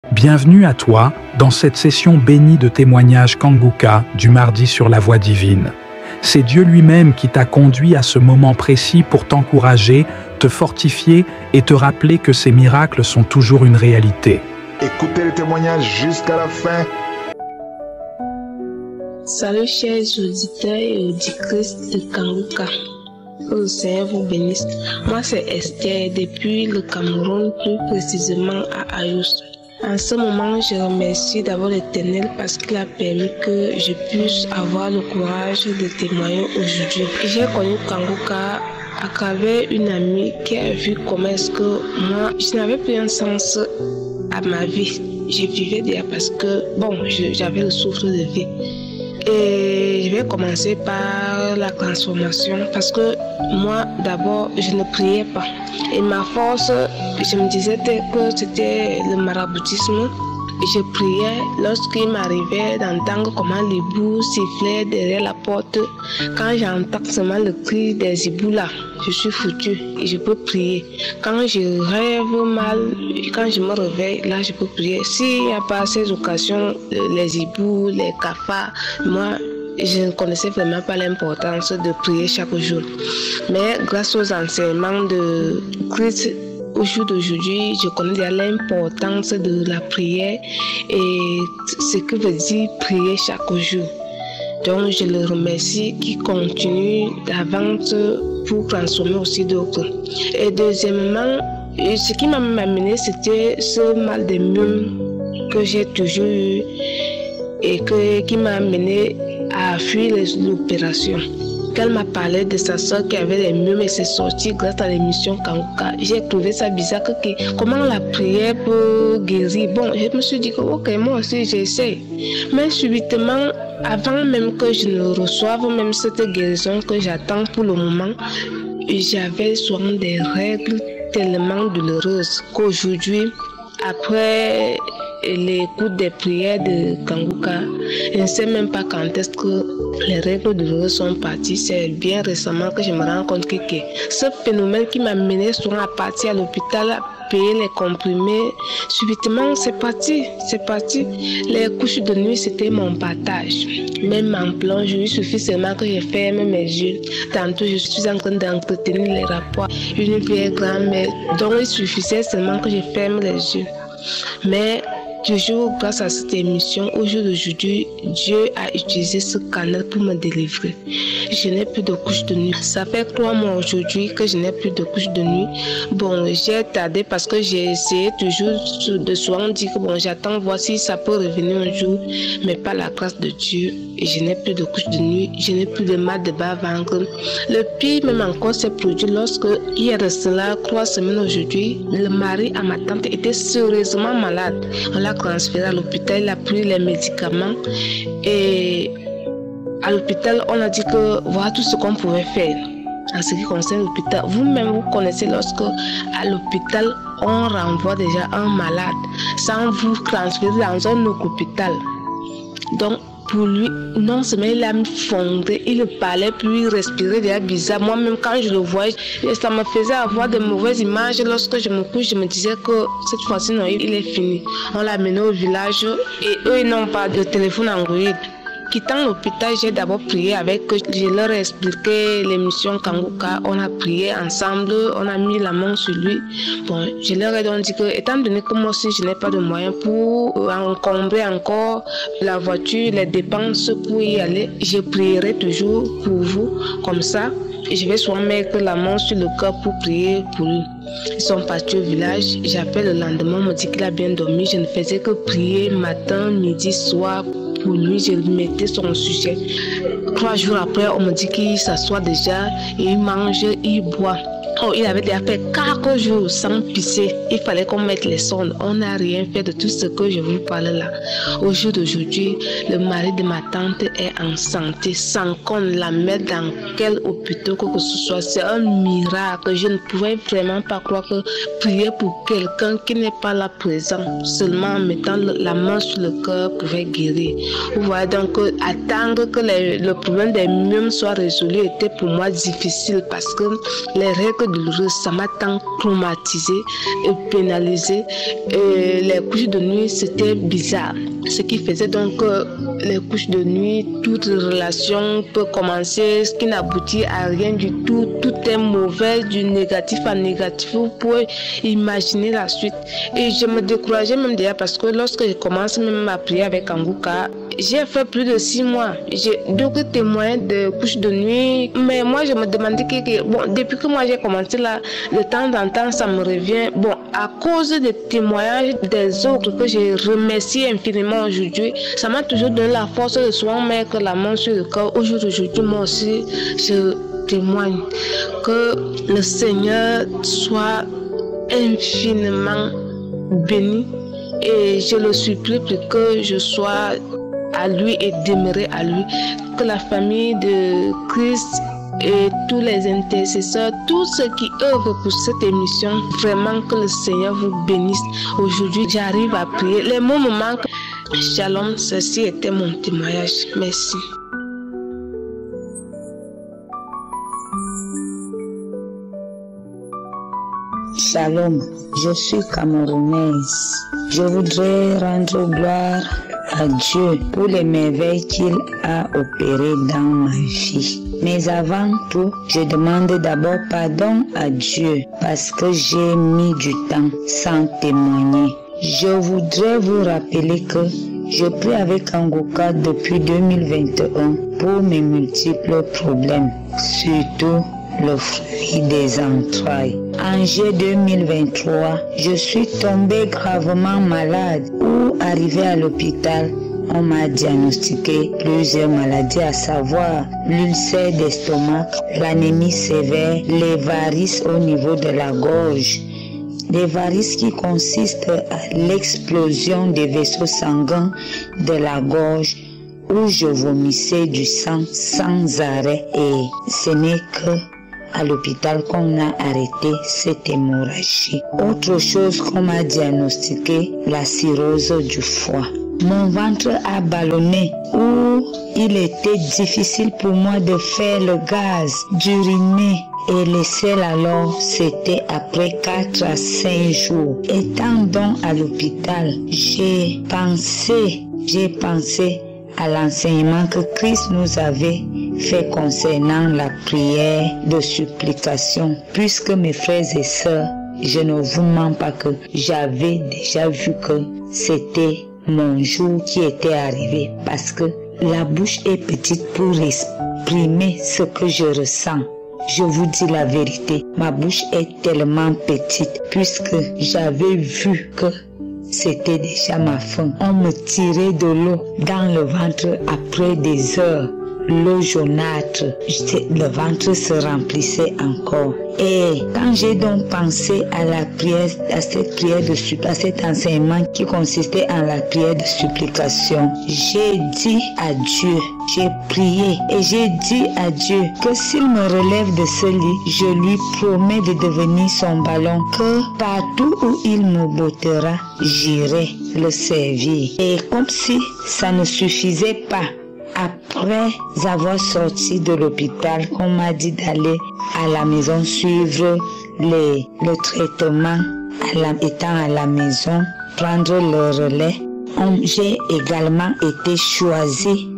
Bienvenue à toi dans cette session bénie de témoignages Kanguka du mardi sur la voie divine. C'est Dieu lui-même qui t'a conduit à ce moment précis pour t'encourager, te fortifier et te rappeler que ces miracles sont toujours une réalité. Écoutez le témoignage jusqu'à la fin. Salut chers auditeurs et auditrices de Kanguka. Que le Seigneur vous bénisse. Moi c'est Esther depuis le Cameroun, plus précisément à Ayous. En ce moment, je remercie d'abord l'Éternel parce qu'il a permis que je puisse avoir le courage de témoigner aujourd'hui. J'ai connu Kanguka à travers une amie qui a vu comment est-ce que moi, je n'avais plus un sens à ma vie. Je vivais déjà parce que, j'avais le souffle de vie. Et je vais commencer par la transformation parce que moi d'abord je ne priais pas et ma force, je me disais que c'était le maraboutisme. Je priais lorsqu'il m'arrivait d'entendre comment les bouts sifflaient derrière la porte. Quand j'entends seulement le cri des hiboux là, je suis foutue et je peux prier. Quand je rêve mal, quand je me réveille, là je peux prier. S'il n'y a pas ces occasions, les hiboux, les cafards, moi je ne connaissais vraiment pas l'importance de prier chaque jour. Mais grâce aux enseignements de Christ, au jour d'aujourd'hui, je connais déjà l'importance de la prière et ce que veut dire prier chaque jour. Donc, je le remercie qui continue d'avance pour transformer aussi d'autres. Et deuxièmement, ce qui m'a amené, c'était ce mal de mime que j'ai toujours eu et qui m'a amené à fuir l'opération. Qu'elle m'a parlé de sa soeur qui avait les mûmes et c'est sorti grâce à l'émission Kanguka. J'ai trouvé ça bizarre comment la prière peut guérir. Je me suis dit que ok, moi aussi j'essaie. Mais subitement, avant même que je ne reçoive même cette guérison que j'attends pour le moment, j'avais souvent des règles tellement douloureuses qu'aujourd'hui, après l'écoute des prières de Kanguka, je ne sais même pas quand est-ce que les règles douloureuses sont parties. C'est bien récemment que je me rends compte que ce phénomène qui m'a mené souvent à partir à l'hôpital, à payer les comprimés, subitement c'est parti. Les couches de nuit, c'était mon partage. Même en plonge, il suffit seulement que je ferme mes yeux. Tantôt, je suis en train d'entretenir les rapports. Une vieille grand-mère, donc il suffisait seulement que je ferme les yeux. Mais toujours grâce à cette émission, au jour d'aujourd'hui, Dieu a utilisé ce canal pour me délivrer. Je n'ai plus de couche de nuit. Ça fait 3 mois aujourd'hui que je n'ai plus de couche de nuit. J'ai tardé parce que j'ai essayé toujours de souvent dire que j'attends voir si ça peut revenir un jour, mais par la grâce de Dieu, je n'ai plus de couche de nuit, je n'ai plus de mal de bas-ventre. Le pire même encore s'est produit lorsque, hier de cela, 3 semaines aujourd'hui, le mari à ma tante était sérieusement malade. On l'a transféré à l'hôpital, il a pris les médicaments et à l'hôpital, on a dit que voilà tout ce qu'on pouvait faire. En ce qui concerne l'hôpital, vous-même vous connaissez lorsque à l'hôpital, on renvoie déjà un malade sans vous transférer dans un autre hôpital. Donc, pour lui, non seulement il a fondé, il ne parlait plus, il respirait déjà bizarre. Moi-même, quand je le voyais, ça me faisait avoir de mauvaises images. Lorsque je me couche, je me disais que cette fois-ci, non, il est fini. On l'a mené au village et eux, ils n'ont pas de téléphone Android. Quittant l'hôpital, j'ai d'abord prié avec eux. Je leur ai expliqué l'émission Kanguka. On a prié ensemble, on a mis la main sur lui. Je leur ai donc dit que, étant donné que moi aussi je n'ai pas de moyens pour encombrer encore la voiture, les dépenses pour y aller, je prierai toujours pour vous. Comme ça, je vais souvent mettre la main sur le cœur pour prier pour lui. Ils sont partis au village. J'appelle le lendemain, on me dit qu'il a bien dormi. Je ne faisais que prier matin, midi, soir. Pour lui, je lui mettais son sujet. 3 jours après, on me dit qu'il s'assoit déjà, il mange, il boit. Il avait déjà fait 4 jours sans pisser. Il fallait qu'on mette les sondes. On n'a rien fait de tout ce que je vous parle là. Au jour d'aujourd'hui, le mari de ma tante est en santé, sans qu'on la mette dans quel hôpital que ce soit. C'est un miracle. Je ne pouvais vraiment pas croire que prier pour quelqu'un qui n'est pas là présent, seulement en mettant la main sur le cœur, pouvait guérir. Vous voyez donc, attendre que le problème des mûmes soit résolu était pour moi difficile parce que les règles douloureux, ça m'a tant traumatisé et pénalisé. Et les couches de nuit, c'était bizarre. Ce qui faisait donc que les couches de nuit, toute relation peut commencer, ce qui n'aboutit à rien du tout. Tout est mauvais, du négatif à négatif. Vous pouvez imaginer la suite. Et je me décourageais même déjà parce que lorsque je commence même à prier avec Kanguka, j'ai fait plus de 6 mois. J'ai d'autres témoins de couches de nuit. Mais moi, je me demandais depuis que moi j'ai commencé là, de temps en temps, ça me revient. Bon, à cause des témoignages des autres que j'ai remercié infiniment aujourd'hui, ça m'a toujours donné la force de souvent mettre la main sur le corps. Aujourd'hui, moi aussi, je témoigne que le Seigneur soit infiniment béni. Et je le supplie pour que je sois à lui et demeurer à lui. Que la famille de Christ et tous les intercesseurs, tous ceux qui œuvrent pour cette émission, vraiment que le Seigneur vous bénisse. Aujourd'hui, j'arrive à prier. Les mots me manquent. Shalom, ceci était mon témoignage. Merci. Shalom, je suis camerounaise. Je voudrais rendre gloire à Dieu pour les merveilles qu'il a opérées dans ma vie. Mais avant tout, je demande d'abord pardon à Dieu parce que j'ai mis du temps sans témoigner. Je voudrais vous rappeler que je prie avec Kanguka depuis 2021 pour mes multiples problèmes, surtout le fruit des entrailles. En juillet 2023, je suis tombée gravement malade ou arrivée à l'hôpital. On m'a diagnostiqué plusieurs maladies, à savoir l'ulcère d'estomac, l'anémie sévère, les varices au niveau de la gorge. Les varices qui consistent à l'explosion des vaisseaux sanguins de la gorge où je vomissais du sang sans arrêt et ce n'est que à l'hôpital qu'on a arrêté cette hémorragie. Autre chose qu'on m'a diagnostiqué, la cirrhose du foie. Mon ventre a ballonné où il était difficile pour moi de faire le gaz, d'uriner. Et les selles alors, c'était après 4 à 5 jours. Étant donc à l'hôpital, j'ai pensé à l'enseignement que Christ nous avait fait concernant la prière de supplication. Puisque mes frères et sœurs, je ne vous mens pas que j'avais déjà vu que c'était mon jour qui était arrivé. Parce que la bouche est petite pour exprimer ce que je ressens. Je vous dis la vérité, ma bouche est tellement petite puisque j'avais vu que c'était déjà ma fin. On me tirait de l'eau dans le ventre après des heures. L'eau jaunâtre, le ventre se remplissait encore. Et quand j'ai donc pensé à la prière, à cette prière de supplication, à cet enseignement qui consistait en la prière de supplication, j'ai dit à Dieu, j'ai prié et j'ai dit à Dieu que s'il me relève de ce lit, je lui promets de devenir son ballon, que partout où il me bottera, j'irai le servir. Et comme si ça ne suffisait pas, après avoir sorti de l'hôpital, on m'a dit d'aller à la maison suivre le traitement étant à la maison, prendre le relais. J'ai également été choisie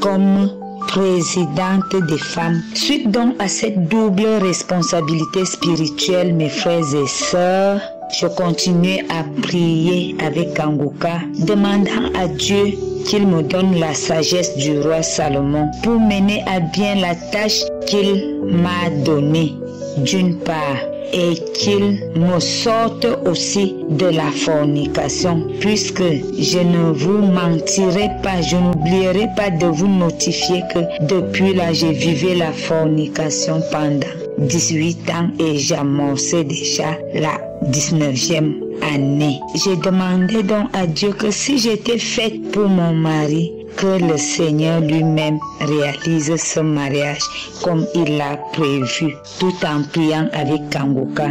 comme présidente des femmes. Suite donc à cette double responsabilité spirituelle, mes frères et sœurs, je continuais à prier avec Kanguka, demandant à Dieu qu'il me donne la sagesse du roi Salomon pour mener à bien la tâche qu'il m'a donnée, d'une part, et qu'il me sorte aussi de la fornication, puisque je ne vous mentirai pas, je n'oublierai pas de vous notifier que depuis là, je vivais la fornication pendant 18 ans et j'amorçais déjà la 19e année. J'ai demandé donc à Dieu que si j'étais faite pour mon mari, que le Seigneur lui-même réalise ce mariage comme il l'a prévu, tout en priant avec Kanguka,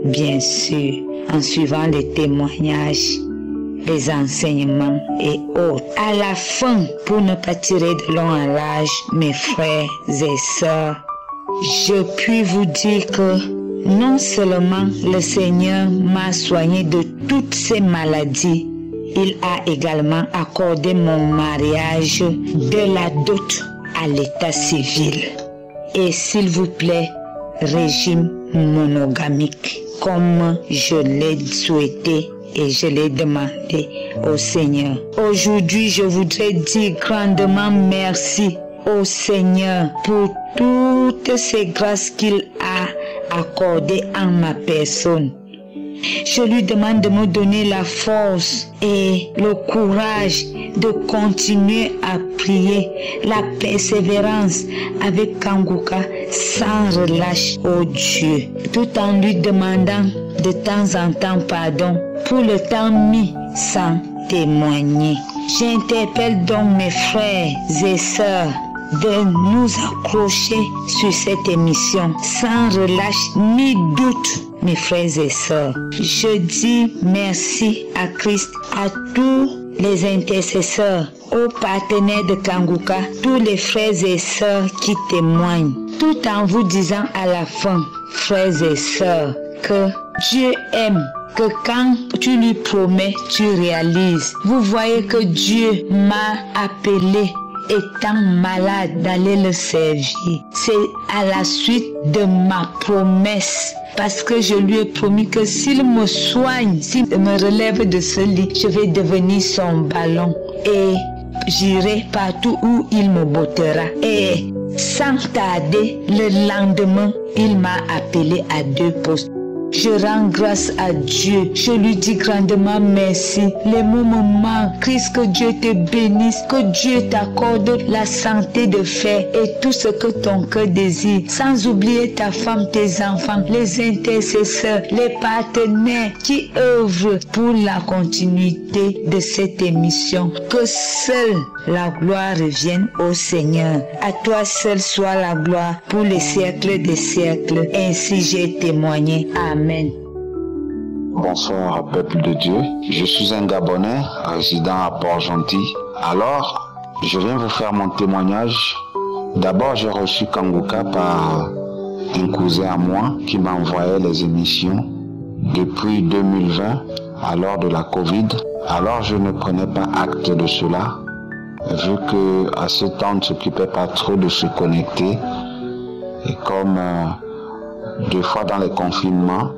bien sûr, en suivant les témoignages, les enseignements et autres. À la fin, pour ne pas tirer de long en large, mes frères et sœurs, je puis vous dire que Non seulement le Seigneur m'a soigné de toutes ces maladies, il a également accordé mon mariage de la dot à l'état civil. Et s'il vous plaît, régime monogamique, comme je l'ai souhaité et je l'ai demandé au Seigneur. Aujourd'hui, je voudrais dire grandement merci au Seigneur pour toutes ces grâces qu'il a accordées en ma personne. Je lui demande de me donner la force et le courage de continuer à prier, la persévérance avec Kanguka sans relâche au Dieu, tout en lui demandant de temps en temps pardon pour le temps mis sans témoigner. J'interpelle donc mes frères et sœurs de nous accrocher sur cette émission sans relâche ni doute, mes frères et sœurs. Je dis merci à Christ, à tous les intercesseurs, aux partenaires de Kanguka, tous les frères et sœurs qui témoignent, tout en vous disant à la fin, frères et sœurs, que Dieu aime, que quand tu lui promets, tu réalises. Vous voyez que Dieu m'a appelé étant malade d'aller le servir. C'est à la suite de ma promesse. Parce que je lui ai promis que s'il me soigne, s'il me relève de ce lit, je vais devenir son ballon. Et j'irai partout où il me bottera. Et sans tarder, le lendemain, il m'a appelé à 2 postes. Je rends grâce à Dieu. Je lui dis grandement merci. Les mots me manquent. Christ, que Dieu te bénisse. Que Dieu t'accorde la santé de faire et tout ce que ton cœur désire. Sans oublier ta femme, tes enfants, les intercesseurs, les partenaires qui œuvrent pour la continuité de cette émission. Que seule la gloire revienne au Seigneur. À toi seul soit la gloire pour les siècles des siècles. Ainsi j'ai témoigné. Amen. Bonsoir, peuple de Dieu. Je suis un Gabonais résidant à Port-Gentil. Alors, je viens vous faire mon témoignage. D'abord, j'ai reçu Kanguka par un cousin à moi qui m'envoyait les émissions depuis 2020, à l'heure de la Covid. Alors, je ne prenais pas acte de cela, vu que à ce temps, on ne s'occupait pas trop de se connecter. Et comme 2 fois dans les confinements,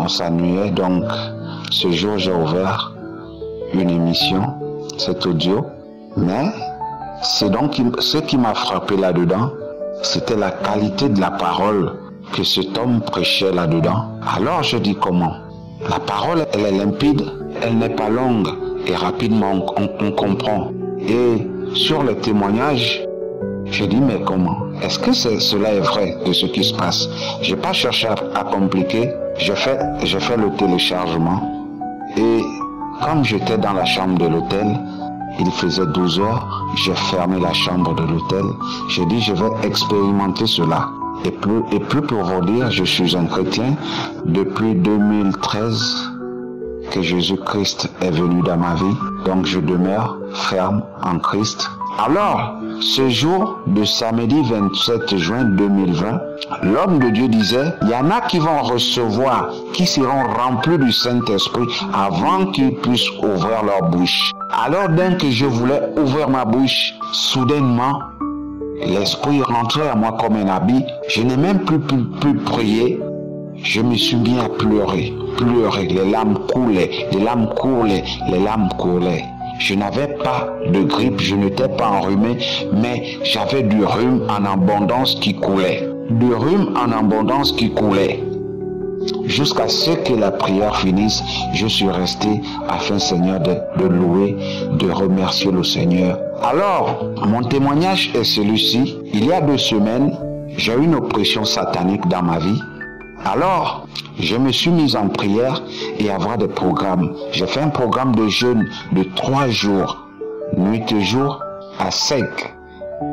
on s'ennuyait, donc ce jour j'ai ouvert une émission, cet audio, mais c'est donc ce qui m'a frappé là-dedans, c'était la qualité de la parole que cet homme prêchait là-dedans. Alors je dis comment? La parole, elle est limpide, elle n'est pas longue et rapidement on comprend. Et sur le témoignage, je dis mais comment? Est-ce que cela est vrai de ce qui se passe? Je n'ai pas cherché à compliquer. Je fais le téléchargement. Et comme j'étais dans la chambre de l'hôtel, il faisait 12 heures, j'ai fermé la chambre de l'hôtel. J'ai dit je vais expérimenter cela. Et plus pour vous dire, je suis un chrétien depuis 2013 que Jésus-Christ est venu dans ma vie. Donc je demeure ferme en Christ. Alors, ce jour de samedi 27 juin 2020, l'homme de Dieu disait, il y en a qui vont recevoir, qui seront remplis du Saint-Esprit avant qu'ils puissent ouvrir leur bouche. Alors, dès que je voulais ouvrir ma bouche, soudainement, l'Esprit rentrait à moi comme un habit. Je n'ai même plus pu prier. Je me suis mis à pleurer. Les larmes coulaient, les larmes coulaient. Je n'avais pas de grippe, je n'étais pas enrhumé, mais j'avais du rhume en abondance qui coulait. Jusqu'à ce que la prière finisse, je suis resté afin, Seigneur, de louer, de remercier le Seigneur. Alors, mon témoignage est celui-ci. Il y a 2 semaines, j'ai eu une oppression satanique dans ma vie. Alors, je me suis mis en prière et avoir des programmes. J'ai fait un programme de jeûne de 3 jours, nuit et jour, à sec,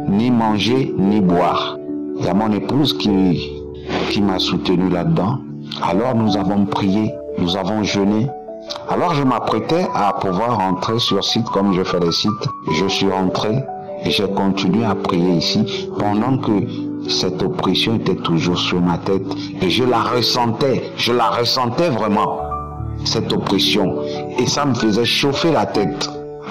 ni manger, ni boire. Il y a mon épouse qui m'a soutenu là-dedans. Alors nous avons prié, nous avons jeûné. Alors je m'apprêtais à pouvoir rentrer sur site comme je fais les sites. Je suis rentré et j'ai continué à prier ici pendant que cette oppression était toujours sur ma tête et je la ressentais vraiment, cette oppression, et ça me faisait chauffer la tête.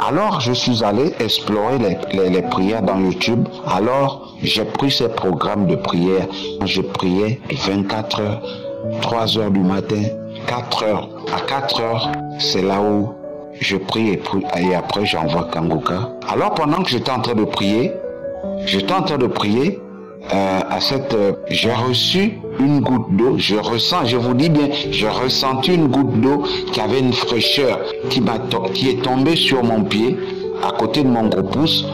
Alors je suis allé explorer les prières dans YouTube. Alors j'ai pris ces programmes de prière. Je priais 24 heures, 3 heures du matin, 4 heures. À 4 heures, c'est là où je prie et après j'envoie Kanguka. Alors pendant que j'étais en train de prier, j'ai reçu une goutte d'eau, je vous dis bien, j'ai ressenti une goutte d'eau qui avait une fraîcheur qui est tombée sur mon pied, à côté de mon gros pouce.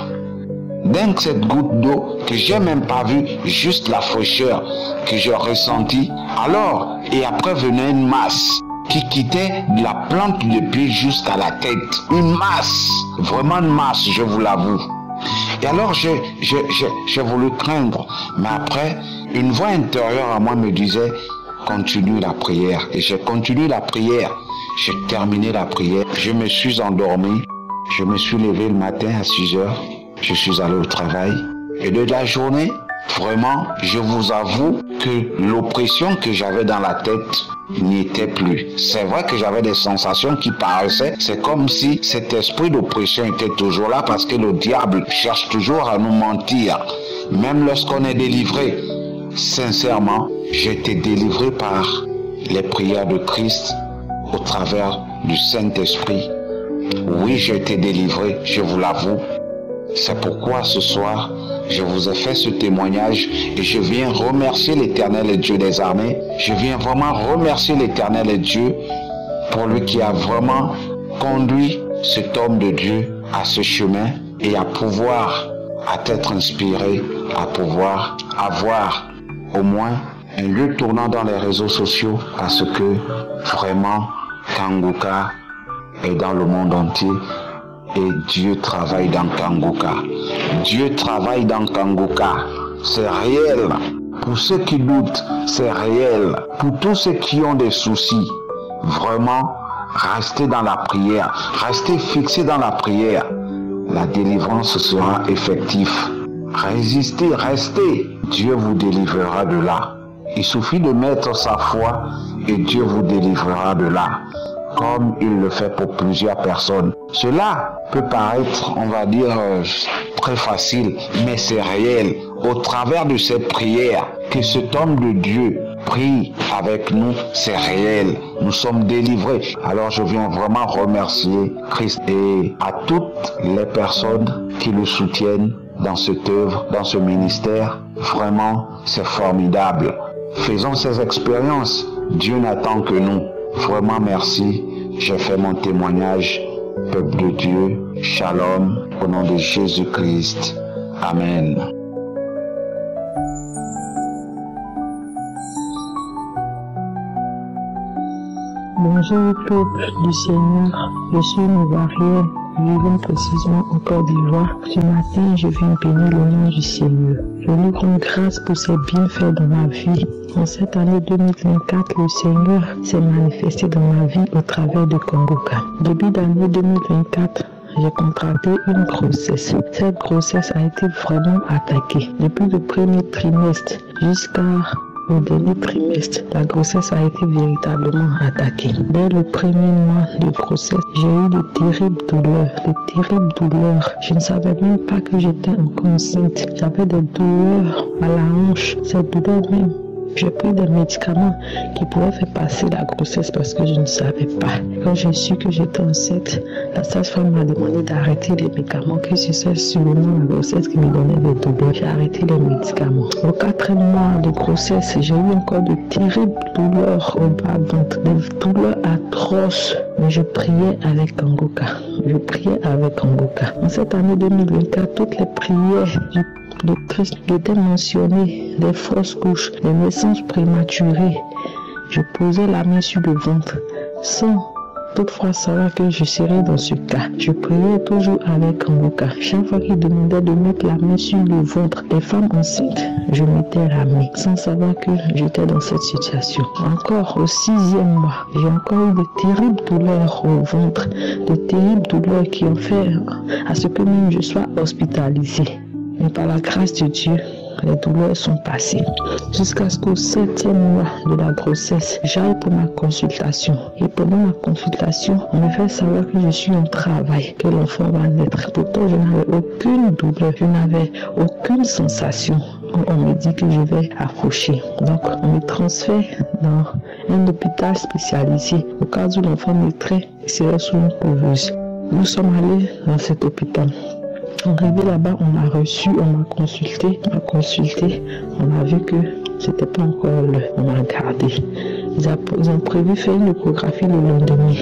Donc cette goutte d'eau que j'ai même pas vue, juste la fraîcheur que j'ai ressentie. Alors, et après venait une masse qui quittait de la plante du pied jusqu'à la tête. Une masse, vraiment une masse, je vous l'avoue. Et alors j'ai voulu craindre, mais après, une voix intérieure à moi me disait, continue la prière. Et j'ai continué la prière, j'ai terminé la prière, je me suis endormi, je me suis levé le matin à 6 heures, je suis allé au travail. Et de la journée, vraiment, je vous avoue que l'oppression que j'avais dans la tête n'y était plus. C'est vrai que j'avais des sensations qui paraissaient, c'est comme si cet esprit d'oppression était toujours là parce que le diable cherche toujours à nous mentir. Même lorsqu'on est délivré, sincèrement, j'ai été délivré par les prières de Christ au travers du Saint-Esprit. Oui, j'ai été délivré, je vous l'avoue. C'est pourquoi ce soir, je vous ai fait ce témoignage et je viens remercier l'Éternel et Dieu des armées. Je viens vraiment remercier l'Éternel et Dieu pour lui qui a vraiment conduit cet homme de Dieu à ce chemin et à pouvoir être inspiré, à pouvoir avoir au moins un lieu tournant dans les réseaux sociaux parce que vraiment Kanguka est dans le monde entier. Et Dieu travaille dans Kanguka. Dieu travaille dans Kanguka. C'est réel. Pour ceux qui doutent, c'est réel. Pour tous ceux qui ont des soucis, vraiment, restez dans la prière. Restez fixés dans la prière. La délivrance sera effective. Résistez, restez. Dieu vous délivrera de là. Il suffit de mettre sa foi et Dieu vous délivrera de là. Comme il le fait pour plusieurs personnes. Cela peut paraître, on va dire, très facile, mais c'est réel. Au travers de ces prières, que cet homme de Dieu prie avec nous, c'est réel. Nous sommes délivrés. Alors je viens vraiment remercier Christ et à toutes les personnes qui le soutiennent dans cette œuvre, dans ce ministère. Vraiment, c'est formidable. Faisons ces expériences. Dieu n'attend que nous. Vraiment merci, j'ai fait mon témoignage, peuple de Dieu, shalom, au nom de Jésus-Christ, amen. Bonjour peuple du Seigneur, je suis une Ivoirienne, vivant précisément au Côte d'Ivoire. Ce matin, je viens bénir le nom du Seigneur. Je lui rends grâce pour ses bienfaits dans ma vie. En cette année 2024, le Seigneur s'est manifesté dans ma vie au travers de Kanguka. Début d'année 2024, j'ai contracté une grossesse. Cette grossesse a été vraiment attaquée. Depuis le premier trimestre jusqu'au dernier trimestre, la grossesse a été véritablement attaquée. Dès le premier mois de grossesse, j'ai eu de terribles douleurs. Je ne savais même pas que j'étais encore enceinte. J'avais des douleurs à la hanche, ces douleurs même. J'ai pris des médicaments qui pouvaient faire passer la grossesse parce que je ne savais pas. Quand j'ai su que j'étais enceinte, la sage-femme m'a demandé d'arrêter les médicaments, que ce soit seulement la grossesse qui me donnait des douleurs. J'ai arrêté les médicaments. Au 4e mois de grossesse, j'ai eu encore de terribles douleurs au bas-ventre, des douleurs atroces. Mais je priais avec Kanguka. En cette année 2024, toutes les prières de Christ étaient mentionnées, les fausses couches, les naissances prématurées. Je posais la main sur le ventre sans toutefois savoir que je serais dans ce cas. Je priais toujours avec Kanguka. Chaque fois qu'il demandait de mettre la main sur le ventre des femmes enceintes, je mettais la main sans savoir que j'étais dans cette situation. Encore au 6e mois, j'ai encore eu de terribles douleurs au ventre, de terribles douleurs qui ont fait à ce que même je sois hospitalisée. Mais par la grâce de Dieu, les douleurs sont passées. Jusqu'à ce qu'au 7e mois de la grossesse, j'aille pour ma consultation. Et pendant ma consultation, on me fait savoir que je suis en travail, que l'enfant va naître. Pourtant, je n'avais aucune douleur, je n'avais aucune sensation. On me dit que je vais accoucher. Donc, on me transfère dans un hôpital spécialisé au cas où l'enfant naîtrait et serait sous une couveuse. Nous sommes allés dans cet hôpital. Arrivé là-bas, on m'a reçu, on m'a consulté, on a vu que c'était pas encore l'heure, on m'a gardé. Ils ont prévu faire une échographie le lendemain.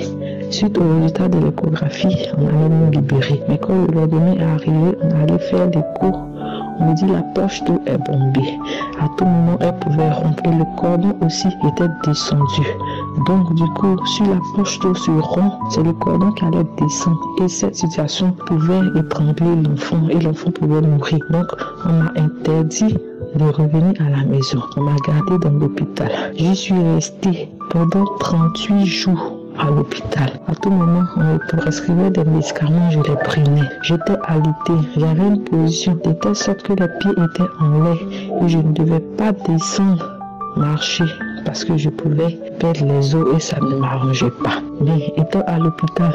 Suite au résultat de l'échographie, on allait nous libérer. Mais quand le lendemain est arrivé, on allait faire des cours. On me dit la poche d'eau est bombée. À tout moment, elle pouvait rompre et le cordon aussi était descendu. Donc du coup, sur la poche d'eau se rompt, c'est le cordon qui allait descendre. Et cette situation pouvait étrangler l'enfant et l'enfant pouvait mourir. Donc on m'a interdit de revenir à la maison. On m'a gardé dans l'hôpital. J'y suis restée pendant 38 jours. À l'hôpital. À tout moment, on me prescrivait des médicaments, je les prenais. J'étais alitée, j'avais une position de telle sorte que les pieds étaient en l'air et je ne devais pas descendre, marcher parce que je pouvais perdre les os et ça ne m'arrangeait pas. Mais étant à l'hôpital,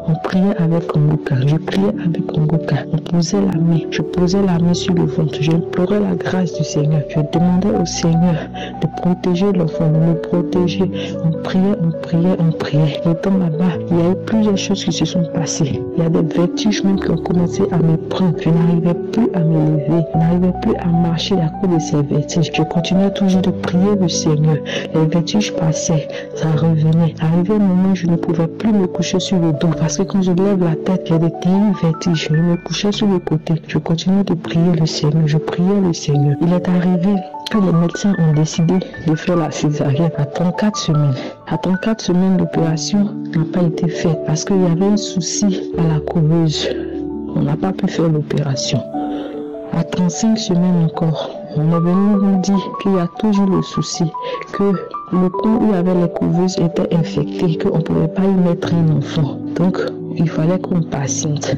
on priait avec Kongoka, je priais avec Kongoka, on posait la main, je posais la main sur le ventre, j'implorais la grâce du Seigneur, je demandais au Seigneur de protéger l'enfant, de me protéger, on priait. Étant là-bas, il y a eu plusieurs choses qui se sont passées, il y a des vertiges même qui ont commencé à me prendre, je n'arrivais plus à me lever, je n'arrivais plus à marcher à cause de ces vertiges, je continuais toujours de prier le Seigneur, les vertiges passaient, ça revenait, arrivé un moment, je ne pouvais plus me coucher sur le dos, parce que quand je lève la tête, j'ai des terribles vertiges. Je me couchais sur le côté. Je continuais de prier le Seigneur. Je priais le Seigneur. Il est arrivé que les médecins ont décidé de faire la césarienne à 34 semaines. À 34 semaines, l'opération n'a pas été faite parce qu'il y avait un souci à la couveuse. On n'a pas pu faire l'opération. À 35 semaines encore, on est venu nous dire qu'il y a toujours le souci que le coin où il y avait les couveuses était infecté, qu'on ne pouvait pas y mettre un enfant. Donc, il fallait qu'on patiente.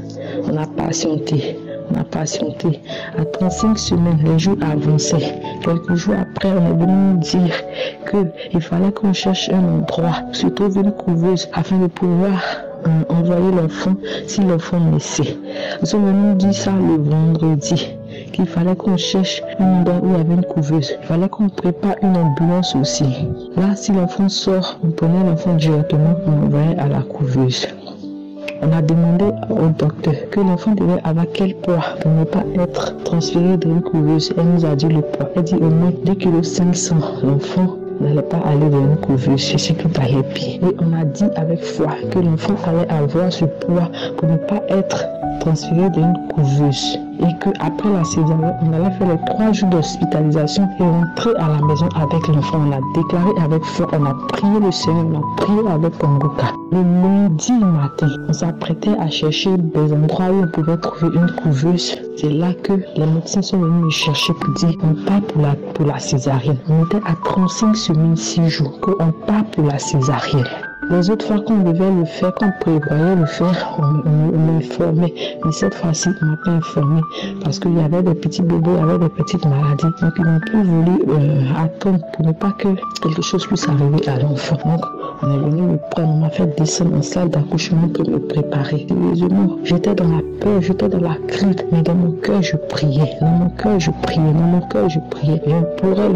On a patienté. À 35 semaines, les jours avançaient. Quelques jours après, on est venu nous dire qu'il fallait qu'on cherche un endroit, se trouve une couveuse, afin de pouvoir envoyer l'enfant si l'enfant naissait. Nous sommes venus nous dire ça le vendredi, qu'il fallait qu'on cherche un endroit où il y avait une couveuse. Il fallait qu'on prépare une ambulance aussi. Là, si l'enfant sort, on prenait l'enfant directement, on l'envoyait à la couveuse. On a demandé au docteur que l'enfant devait avoir quel poids pour ne pas être transféré dans une couveuse. Elle nous a dit le poids. Elle dit au moins 2,5 kg. L'enfant n'allait pas aller dans une couveuse, c'est ce qui allait bien. Et on a dit avec foi que l'enfant allait avoir ce poids pour ne pas être transféré dans une couveuse. Et qu'après la césarienne, on allait faire les 3 jours d'hospitalisation et rentrer à la maison avec l'enfant. On a déclaré avec foi, on a prié le Seigneur, on a prié avec Kongoka. Le lundi matin, on s'apprêtait à chercher des endroits où on pouvait trouver une couveuse. C'est là que les médecins sont venus me chercher pour dire on part pour la césarienne. On était à 35 semaines, 6 jours, qu'on part pour la césarienne. Les autres fois qu'on devait le faire, qu'on prévoyait le faire, on m'informait. Mais cette fois-ci, on m'a pas informé parce qu'il y avait des petits bébés, il y avait des petites maladies. Donc, ils n'ont plus voulu attendre pour ne pas que quelque chose puisse arriver à l'enfant. Donc, on est venu me prendre, on m'a fait descendre en salle d'accouchement pour me préparer. Sérieusement, j'étais dans la peur, j'étais dans la crainte, mais dans mon cœur, je priais. J'implorais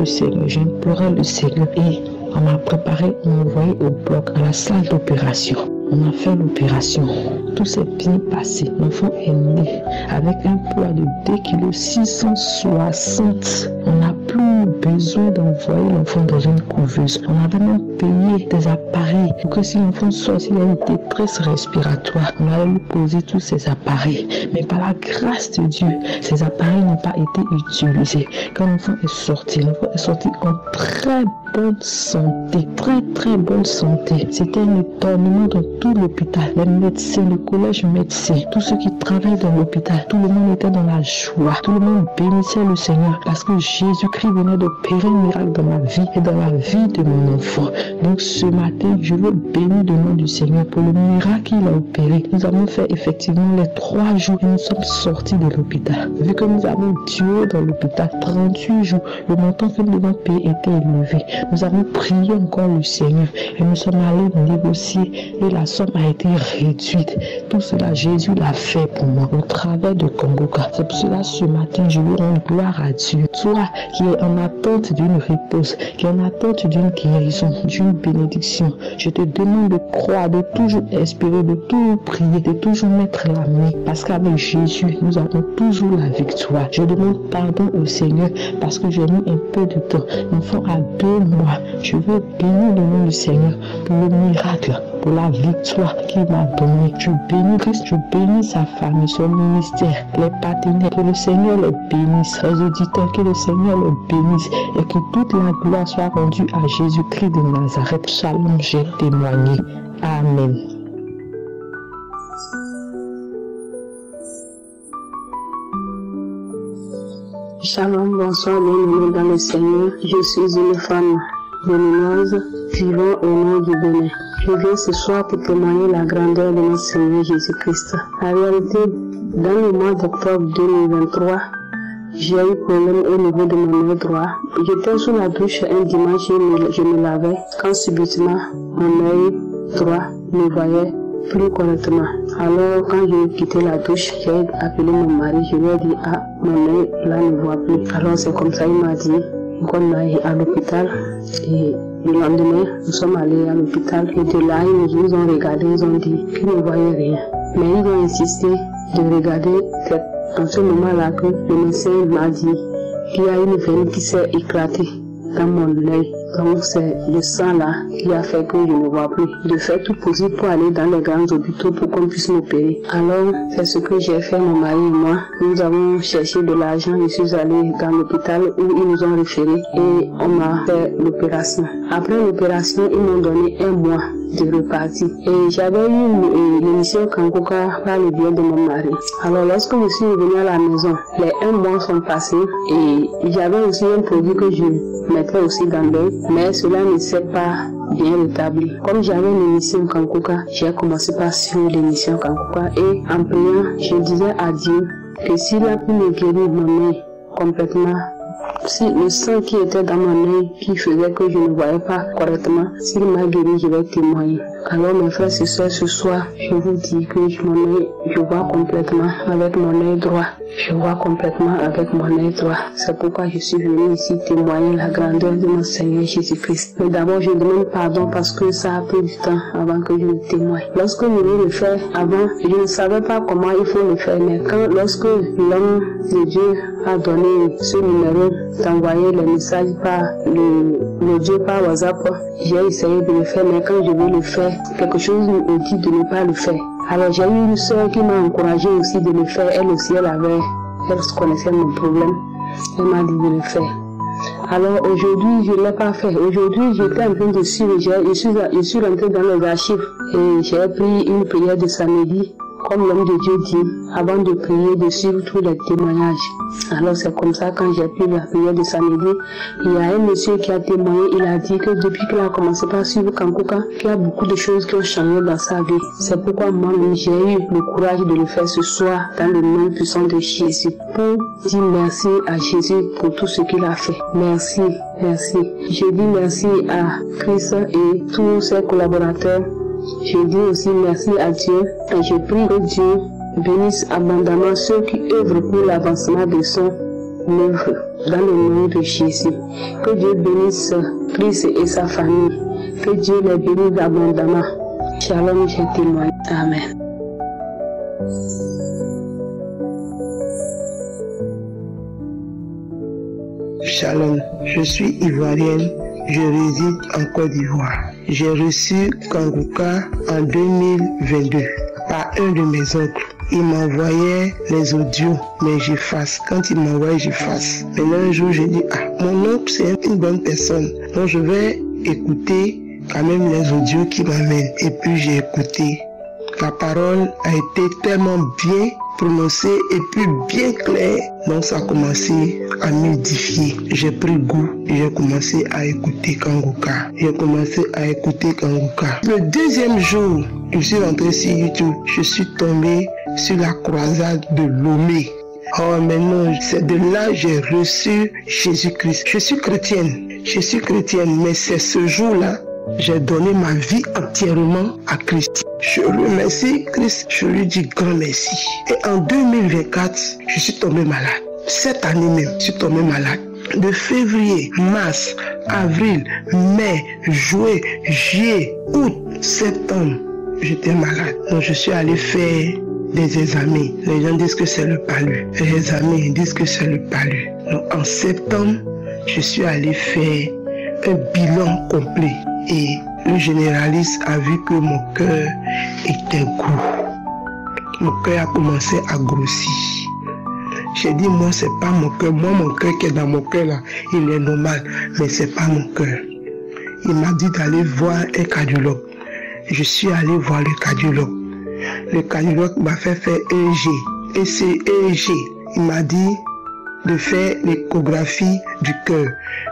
le Seigneur, et on m'a préparé, on m'a envoyé au bloc, à la salle d'opération. On a fait l'opération. Tout s'est bien passé. L'enfant est né avec un poids de 2,660 kg. On n'a plus besoin d'envoyer l'enfant dans une couveuse. On avait même payé des appareils pour que si l'enfant sort, s'il a une détresse respiratoire, on allait lui poser tous ces appareils. Mais par la grâce de Dieu, ces appareils n'ont pas été utilisés. Quand l'enfant est sorti en très bonne santé, très bonne santé. C'était un étonnement dans tout l'hôpital. Les médecins, le collège médecin, tous ceux qui travaillent dans l'hôpital, tout le monde était dans la joie. Tout le monde bénissait le Seigneur parce que Jésus-Christ venait d'opérer un miracle dans ma vie et dans la vie de mon enfant. Donc ce matin, je veux bénir le nom du Seigneur pour le miracle qu'il a opéré. Nous avons fait effectivement les 3 jours et nous sommes sortis de l'hôpital. Vu que nous avons duré dans l'hôpital 38 jours, le montant que nous devons payer était élevé. Nous avons prié encore le Seigneur et nous sommes allés négocier et la somme a été réduite. Tout cela, Jésus l'a fait pour moi au travers de Kangoka. C'est pour cela ce matin, je veux rendre gloire à Dieu. Toi qui es en attente d'une réponse, qui est en attente d'une guérison, d'une bénédiction, je te demande de croire, de toujours espérer, de toujours prier, de toujours mettre la main. Parce qu'avec Jésus, nous avons toujours la victoire. Je demande pardon au Seigneur parce que j'ai mis un peu de temps. Enfant à 2 mois, je veux bénir le nom du Seigneur pour le miracle, pour la victoire qu'il m'a donnée. Je bénis Christ, je bénis sa famille, son ministère, les partenaires. Que le Seigneur les bénisse, les auditeurs, que le Seigneur les bénisse et que toute la gloire soit rendue à Jésus-Christ de Nazareth. Shalom, j'ai témoigné. Amen. Shalom, bonsoir, bienvenue dans le Seigneur. Je suis une femme béninoise vivant au nom du Bénin. Je viens ce soir pour témoigner la grandeur de notre Seigneur Jésus-Christ. En réalité, dans le mois d'octobre 2023, j'ai eu problème au niveau de mon œil droit. J'étais sous la douche un dimanche, je me lavais quand subitement mon œil droit me voyait plus correctement. Alors quand j'ai quitté la douche, j'ai appelé mon mari, je lui ai dit ah mon œil là ne voit plus. Alors c'est comme ça il m'a dit qu'on aille à l'hôpital et le lendemain nous sommes allés à l'hôpital et de là ils nous ont regardé, ils ont dit qu'ils ne voyaient rien. Mais ils ont insisté de regarder dans ce moment-là que le médecin m'a dit qu'il y a une veine qui s'est éclatée dans mon œil. Donc c'est le sang là qui a fait que je ne vois plus. Je fais tout possible pour aller dans les grands hôpitaux pour qu'on puisse m'opérer. Alors c'est ce que j'ai fait, mon mari et moi. Nous avons cherché de l'argent. Je suis allée dans l'hôpital où ils nous ont référé et on m'a fait l'opération. Après l'opération, ils m'ont donné 1 mois de reparti. Et j'avais eu l'émission Kangoka par le biais de mon mari. Alors lorsque je suis revenue à la maison, les 1 mois sont passés et j'avais aussi un produit que je mettais aussi dans l'œil, mais cela ne s'est pas bien rétabli. Comme j'avais une émission Kangoka, j'ai commencé par suivre l'émission Kangoka et en priant, je disais à Dieu que s'il a pu me guérir mon œil complètement, si le sang qui était dans mon œil, qui faisait que je ne voyais pas correctement, s'il m'a guéri, je vais témoigner. Alors mes frères et sœurs, ce soir, je vous dis que mon œil, je vois complètement avec mon œil droit. Je vois complètement avec mon œil droit. C'est pourquoi je suis venu ici témoigner la grandeur de mon Seigneur Jésus-Christ. Mais d'abord, je demande pardon parce que ça a pris du temps avant que je le témoigne. Lorsque je voulais le faire avant, je ne savais pas comment il faut le faire. Mais lorsque l'homme de Dieu a donné ce numéro d'envoyer les messages par l'audio par WhatsApp, j'ai essayé de le faire. Mais quand je veux le faire, quelque chose me dit de ne pas le faire. Alors j'ai eu une soeur qui m'a encouragé aussi de le faire. Elle aussi, elle connaissait mon problème. Elle m'a dit de le faire. Alors aujourd'hui, je ne l'ai pas fait. Aujourd'hui, j'étais en train de suivre. Je suis rentré dans les archives et j'ai pris une prière de samedi. Comme l'homme de Dieu dit, avant de prier, de suivre tous les témoignages. Alors c'est comme ça, quand j'ai pris la prière de samedi, il y a un monsieur qui a témoigné, il a dit que depuis qu'il a commencé par suivre Kangoka, qu'il y a beaucoup de choses qui ont changé dans sa vie. C'est pourquoi moi-même j'ai eu le courage de le faire ce soir dans le nom puissant de Jésus, pour dire merci à Jésus pour tout ce qu'il a fait. Merci, merci. Je dis merci à Christ et tous ses collaborateurs. Je dis aussi merci à Dieu et je prie que Dieu bénisse abondamment ceux qui œuvrent pour l'avancement de son œuvre dans le nom de Jésus. Que Dieu bénisse Christ et sa famille. Que Dieu les bénisse abondamment. Shalom, je témoigne. Amen. Shalom, je suis ivoirienne, je réside en Côte d'Ivoire. J'ai reçu Kangoka en 2022 par un de mes oncles. Il m'envoyait les audios, mais j'efface. Quand il m'envoie, j'efface. Maintenant un jour, j'ai dit, mon oncle c'est une bonne personne, donc je vais écouter quand même les audios qu'il m'amène. Et puis j'ai écouté. La parole a été tellement bien prononcé et puis bien clair. Donc ça a commencé à m'édifier. J'ai pris goût et j'ai commencé à écouter Kanguka. Le deuxième jour, je suis rentré sur YouTube. Je suis tombé sur la croisade de Lomé. Oh mais non, c'est de là que j'ai reçu Jésus-Christ. Je suis chrétienne, mais c'est ce jour-là, j'ai donné ma vie entièrement à Christ. Je remercie Christ, je lui dis grand merci. Et en 2024, je suis tombé malade. Cette année même, je suis tombé malade. De février, mars, avril, mai, juin, juillet, août, septembre, j'étais malade. Donc je suis allé faire des examens. Les gens disent que c'est le palu. Les examens disent que c'est le palu. Donc en septembre, je suis allé faire un bilan complet. Et le généraliste a vu que mon cœur était gros. Mon cœur a commencé à grossir. J'ai dit, moi, c'est pas mon cœur. Moi, mon cœur qui est dans mon cœur, là, il est normal. Mais c'est pas mon cœur. Il m'a dit d'aller voir un cardiologue. Je suis allé voir le cardiologue. Le cardiologue m'a fait faire EEG. Et c'est EEG. Il m'a dit de faire l'échographie du cœur.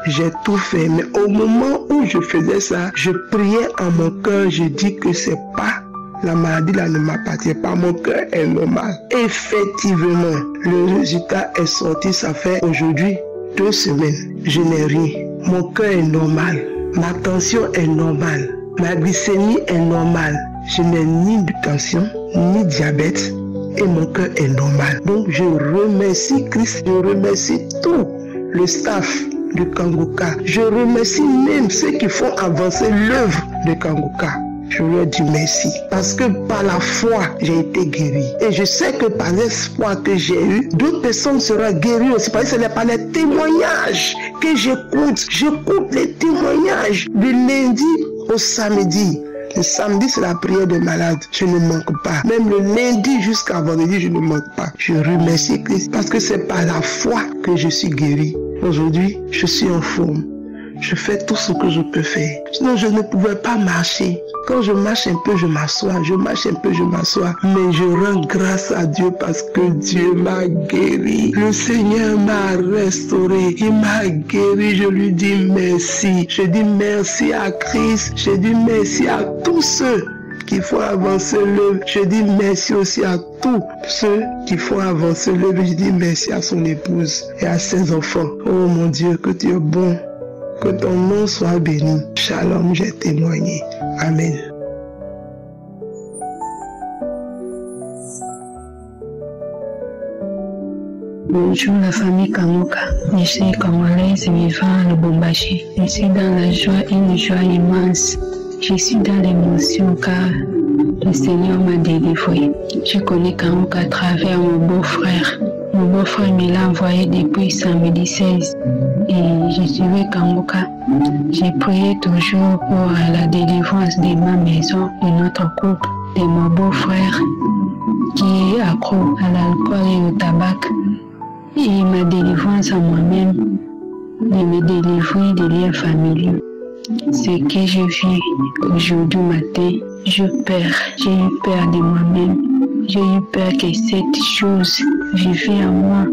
J'ai tout fait. Mais au moment où je faisais ça, je priais en mon cœur. Je dis que c'est pas la maladie là ne m'appartient pas, mon cœur est normal. Effectivement, le résultat est sorti, ça fait aujourd'hui 2 semaines. Je n'ai rien. Mon cœur est normal. Ma tension est normale. Ma glycémie est normale. Je n'ai ni de tension, ni diabète. Et mon cœur est normal. Donc je remercie Christ, je remercie tout le staff de Kanguka. Je remercie même ceux qui font avancer l'œuvre de Kanguka. Je leur dis merci. Parce que par la foi, j'ai été guéri. Et je sais que par l'espoir que j'ai eu, d'autres personnes seront guéries aussi. Parce que ce n'est pas les témoignages que j'écoute. J'écoute les témoignages du lundi au samedi. Le samedi, c'est la prière de malade. Je ne manque pas. Même le lundi jusqu'à vendredi, je ne manque pas. Je remercie Christ parce que c'est par la foi que je suis guéri. Aujourd'hui, je suis en forme. Je fais tout ce que je peux faire. Sinon, je ne pouvais pas marcher. Quand je marche un peu, je m'assois. Je marche un peu, je m'assois. Mais je rends grâce à Dieu parce que Dieu m'a guéri. Le Seigneur m'a restauré. Il m'a guéri. Je lui dis merci. Je dis merci à Christ. Je dis merci à tous ceux qui font avancer l'œuvre. Je dis merci aussi à tous ceux qui font avancer l'œuvre. Je dis merci à son épouse et à ses enfants. Oh mon Dieu, que tu es bon. Que ton nom soit béni. Shalom, j'ai témoigné. Amen. Bonjour la famille Kanguka. Je suis congolaise vivant à Lubumbashi. Je suis dans la joie, une joie immense. Je suis dans l'émotion car le Seigneur m'a délivré. Je connais Kanguka à travers mon beau-frère. Mon beau-frère me l'a envoyé depuis samedi 16 et je suivais Kanguka. J'ai prié toujours pour la délivrance de ma maison, de notre couple, de mon beau-frère qui est accro à l'alcool et au tabac. Et ma délivrance à moi-même, de me délivrer des liens familiaux. Ce que je vis aujourd'hui matin, j'ai eu peur de moi-même. J'ai eu peur que cette chose vivait en moi.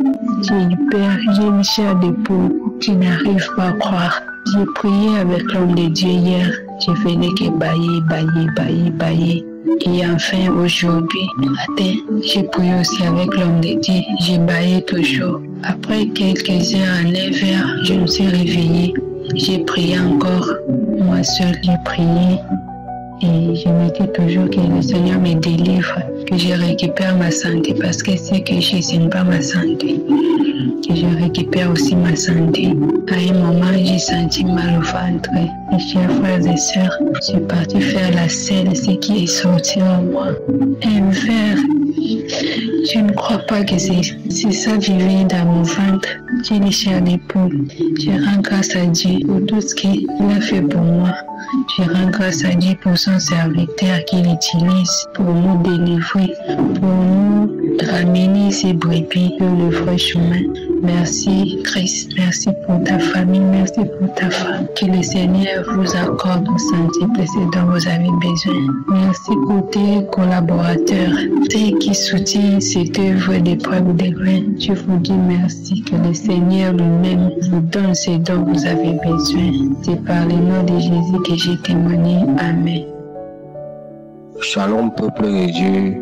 J'ai eu peur, j'ai une chair de poule qui n'arrive pas à croire. J'ai prié avec l'homme de Dieu hier. Je venais que bailler. Et enfin, aujourd'hui matin, j'ai prié aussi avec l'homme de Dieu. J'ai baillé toujours. Après quelques heures, à 9 heures, je me suis réveillée. J'ai prié encore. Moi seule, j'ai prié. Et je me dis toujours que le Seigneur me délivre, que je récupère ma santé, parce que c'est que je n'aime pas ma santé, que je récupère aussi ma santé. À un moment, j'ai senti mal au ventre. Mes chers frères et sœurs, je suis partie faire la selle, ce qui est sorti en moi. Un verre. Je ne crois pas que c'est ça vivait dans mon ventre. J'ai les chairs d'épaule. Je rends grâce à Dieu pour tout ce qu'il a fait pour moi. Je rends grâce à Dieu pour son serviteur qu'il utilise pour nous délivrer, pour nous ramener ces brebis sur le vrai chemin. Merci Christ, merci pour ta famille, merci pour ta femme. Que le Seigneur vous accorde au centuple ce dont vous avez besoin. Merci pour tes collaborateurs, ceux qui soutiennent cette œuvre d'épreuve de graines. Je vous dis merci, que le Seigneur lui-même vous donne ce dont vous avez besoin. C'est par le nom de Jésus que j'ai témoigné. Amen. Shalom peuple de Dieu.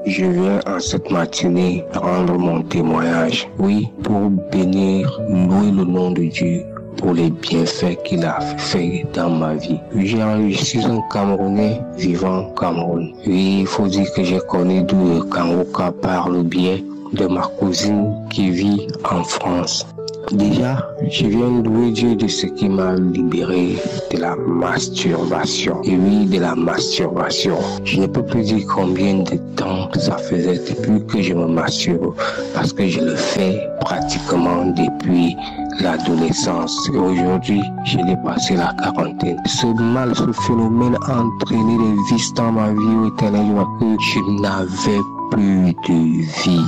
Je viens en cette matinée rendre mon témoignage, oui, pour bénir, louer le nom de Dieu pour les bienfaits qu'il a fait dans ma vie. Je suis un Camerounais vivant au Cameroun. Oui, il faut dire que j'ai connu d'où le Kangoka par le bien de ma cousine qui vit en France. Déjà, je viens louer Dieu de ce qui m'a libéré de la masturbation. Et oui, de la masturbation. Je ne peux plus dire combien de temps ça faisait depuis que je me masturbe, parce que je le fais pratiquement depuis l'adolescence. Et aujourd'hui, je l'ai passé la quarantaine. Ce mal, ce phénomène a entraîné des vices dans ma vie au éternel, que je n'avais plus de vie.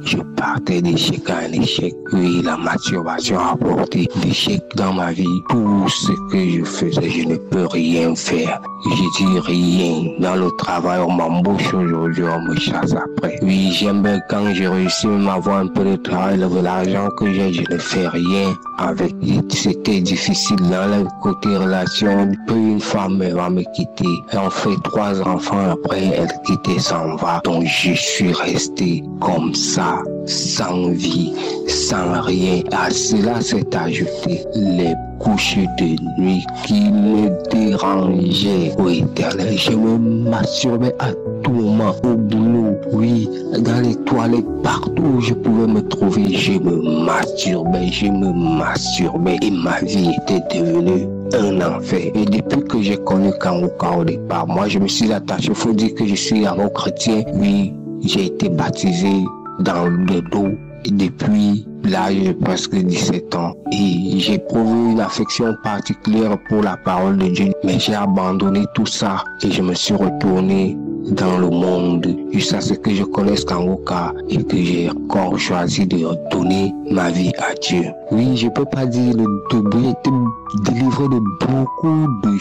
Je partais d'échec à un échec. Oui, la masturbation a apporté d'échec dans ma vie. Tout ce que je faisais, je ne peux rien faire. Je dis rien. Dans le travail, on m'embauche aujourd'hui, on me chasse après. Oui, j'aime bien quand j'ai réussi à avoir un peu de travail, l'argent que j'ai, je ne fais rien avec. C'était difficile dans le côté relation. Puis une femme va me quitter. Et on fait 3 enfants après, elle quitte et s'en va. Donc je suis resté comme ça, sans vie, sans rien. À cela s'est ajouté les couches de nuit qui me dérangeaient. Au éternel, je me masturbais à tout moment, au boulot, oui, dans les toilettes, partout où je pouvais me trouver, je me masturbais et ma vie était devenue un enfer. Et depuis que j'ai connu Kangoka au départ, moi je me suis attaché, il faut dire que je suis un chrétien, oui, j'ai été baptisé dans le dos depuis l'âge de presque 17 ans et j'ai éprouvé une affection particulière pour la parole de Dieu, mais j'ai abandonné tout ça et je me suis retourné dans le monde jusqu'à ce que je connaisse Kangoka et que j'ai encore choisi de donner ma vie à Dieu. Oui, je peux pas dire j'ai été délivré de beaucoup de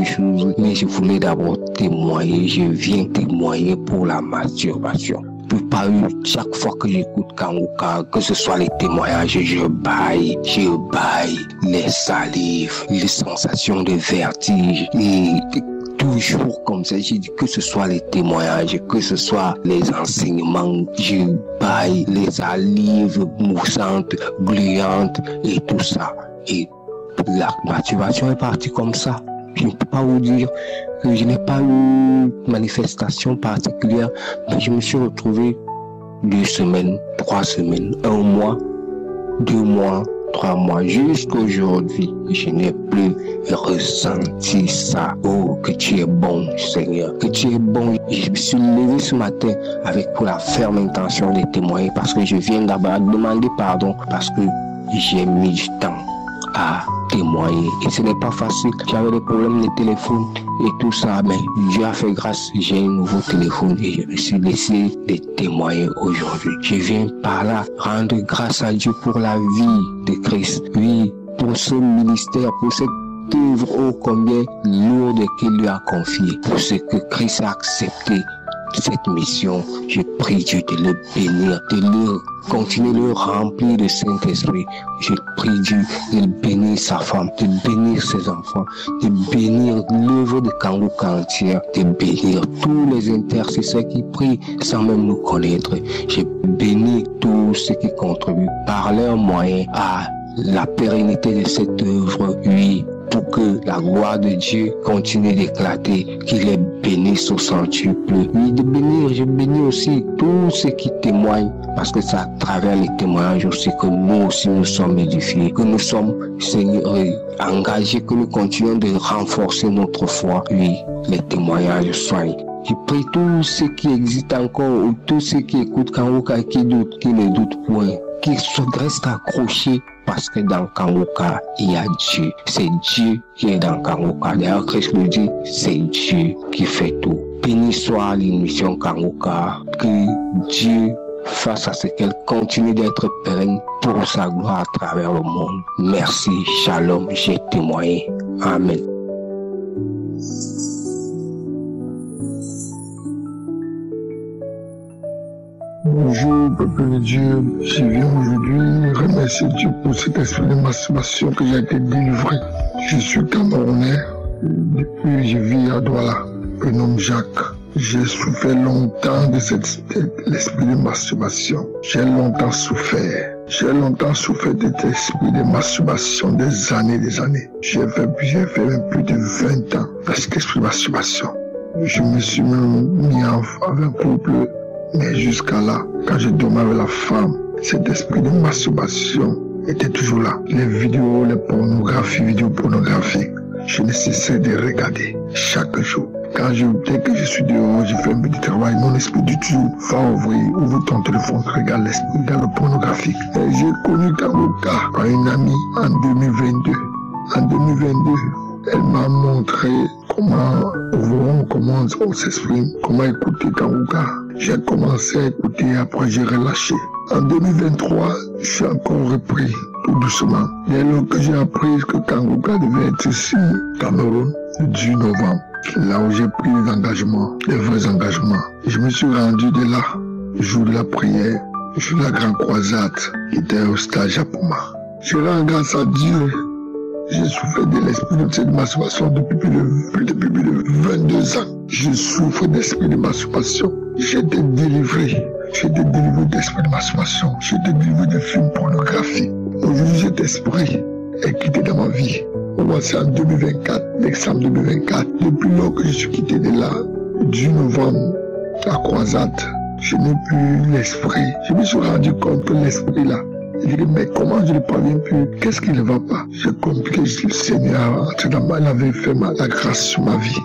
choses, mais je voulais d'abord témoigner. Je viens témoigner pour la masturbation. Chaque fois que j'écoute Kangoka, que ce soit les témoignages, je baille les salives, les sensations de vertige et toujours comme ça. J'ai dit que ce soit les témoignages, que ce soit les enseignements, je baille les salives moussantes, gluantes et tout ça. Et la masturbation est partie comme ça. Je ne peux pas vous dire que je n'ai pas eu de manifestation particulière, mais je me suis retrouvé 2 semaines, 3 semaines, 1 mois, 2 mois, 3 mois, jusqu'aujourd'hui. Je n'ai plus ressenti ça. Oh, que tu es bon, Seigneur, que tu es bon. Je me suis levé ce matin avec pour la ferme intention de témoigner parce que je viens d'abord demander pardon parce que j'ai mis du temps à témoigner et ce n'est pas facile. J'avais des problèmes de téléphone et tout ça, mais Dieu a fait grâce, j'ai un nouveau téléphone et je me suis laissé de témoigner aujourd'hui. Je viens par là rendre grâce à Dieu pour la vie de Christ, oui, pour ce ministère, pour cette œuvre ô combien lourde qu'il lui a confiée, pour ce que Christ a accepté cette mission. Je prie Dieu de le bénir, de le continuer de le remplir de Saint-Esprit. Je prie Dieu de bénir sa femme, de bénir ses enfants, de bénir l'œuvre de Kangoka entière, de bénir tous les intercesseurs qui prient sans même nous connaître. Je bénis tous ceux qui contribuent par leurs moyens à la pérennité de cette œuvre, oui, pour que la gloire de Dieu continue d'éclater, qu'il les bénisse au centuple. Oui, de bénir, je bénis aussi tous ceux qui témoignent, parce que c'est à travers les témoignages aussi que nous aussi nous sommes édifiés, que nous sommes, Seigneur, engagés, que nous continuons de renforcer notre foi. Oui, les témoignages soignent. Je prie tous ceux qui existent encore, ou tous ceux qui écoutent Kangoka, qui doutent, qui ne doutent point, qui restent accrochés, parce que dans Kangoka, il y a Dieu. C'est Dieu qui est dans Kangoka. D'ailleurs, Christ le dit, c'est Dieu qui fait tout. Béni soit l'émission Kangoka. Que Dieu fasse à ce qu'elle continue d'être pérenne pour sa gloire à travers le monde. Merci, shalom, j'ai témoigné. Amen. Bonjour, peuple de Dieu. Je viens aujourd'hui remercier Dieu pour cet esprit de masturbation que j'ai été délivré. Je suis camerounais. Depuis, je vis à Douala, prénom Jacques. J'ai souffert longtemps de l'esprit de masturbation. J'ai longtemps souffert. J'ai longtemps souffert de cet esprit de masturbation des années. J'ai fait même plus de 20 ans dans cet esprit de masturbation. Je me suis même mis avec un couple. Mais jusqu'à là, quand je dormais avec la femme, cet esprit de masturbation était toujours là. Les vidéos, les vidéos pornographiques, je ne cessais de regarder chaque jour. Dès que je suis dehors, je fais un petit travail, mon esprit du tout va ouvre ton téléphone, regarde le pornographique. Et j'ai connu Kanguka par une amie en 2022. En 2022, elle m'a montré comment on s'exprime, comment écouter Kanguka. J'ai commencé à écouter, après j'ai relâché. En 2023, je suis encore repris, tout doucement. Dès lors que j'ai appris que Kanguka devait être ici, Cameroun, le 10 novembre, là où j'ai pris les engagements, les vrais engagements. Je me suis rendu de là, le jour de la prière, le jour de la grande croisade, qui était au stage à Poma. Je rends grâce à Dieu. J'ai souffert de l'esprit de cette masturbation depuis plus de 22 ans. Je souffre d'esprit de masturbation. J'ai été délivré. J'ai été délivré d'esprit de masturbation. J'ai été délivré de films pornographiques. Aujourd'hui, cet esprit est quitté dans ma vie. C'est en 2024, décembre 2024. Depuis lors que je suis quitté de là, du novembre, la croisade, je n'ai plus l'esprit. Je me suis rendu compte que l'esprit là, il dit, mais comment je ne parviens plus? Qu'est-ce qui ne va pas? J'ai compris que le Seigneur avait fait la grâce sur ma vie.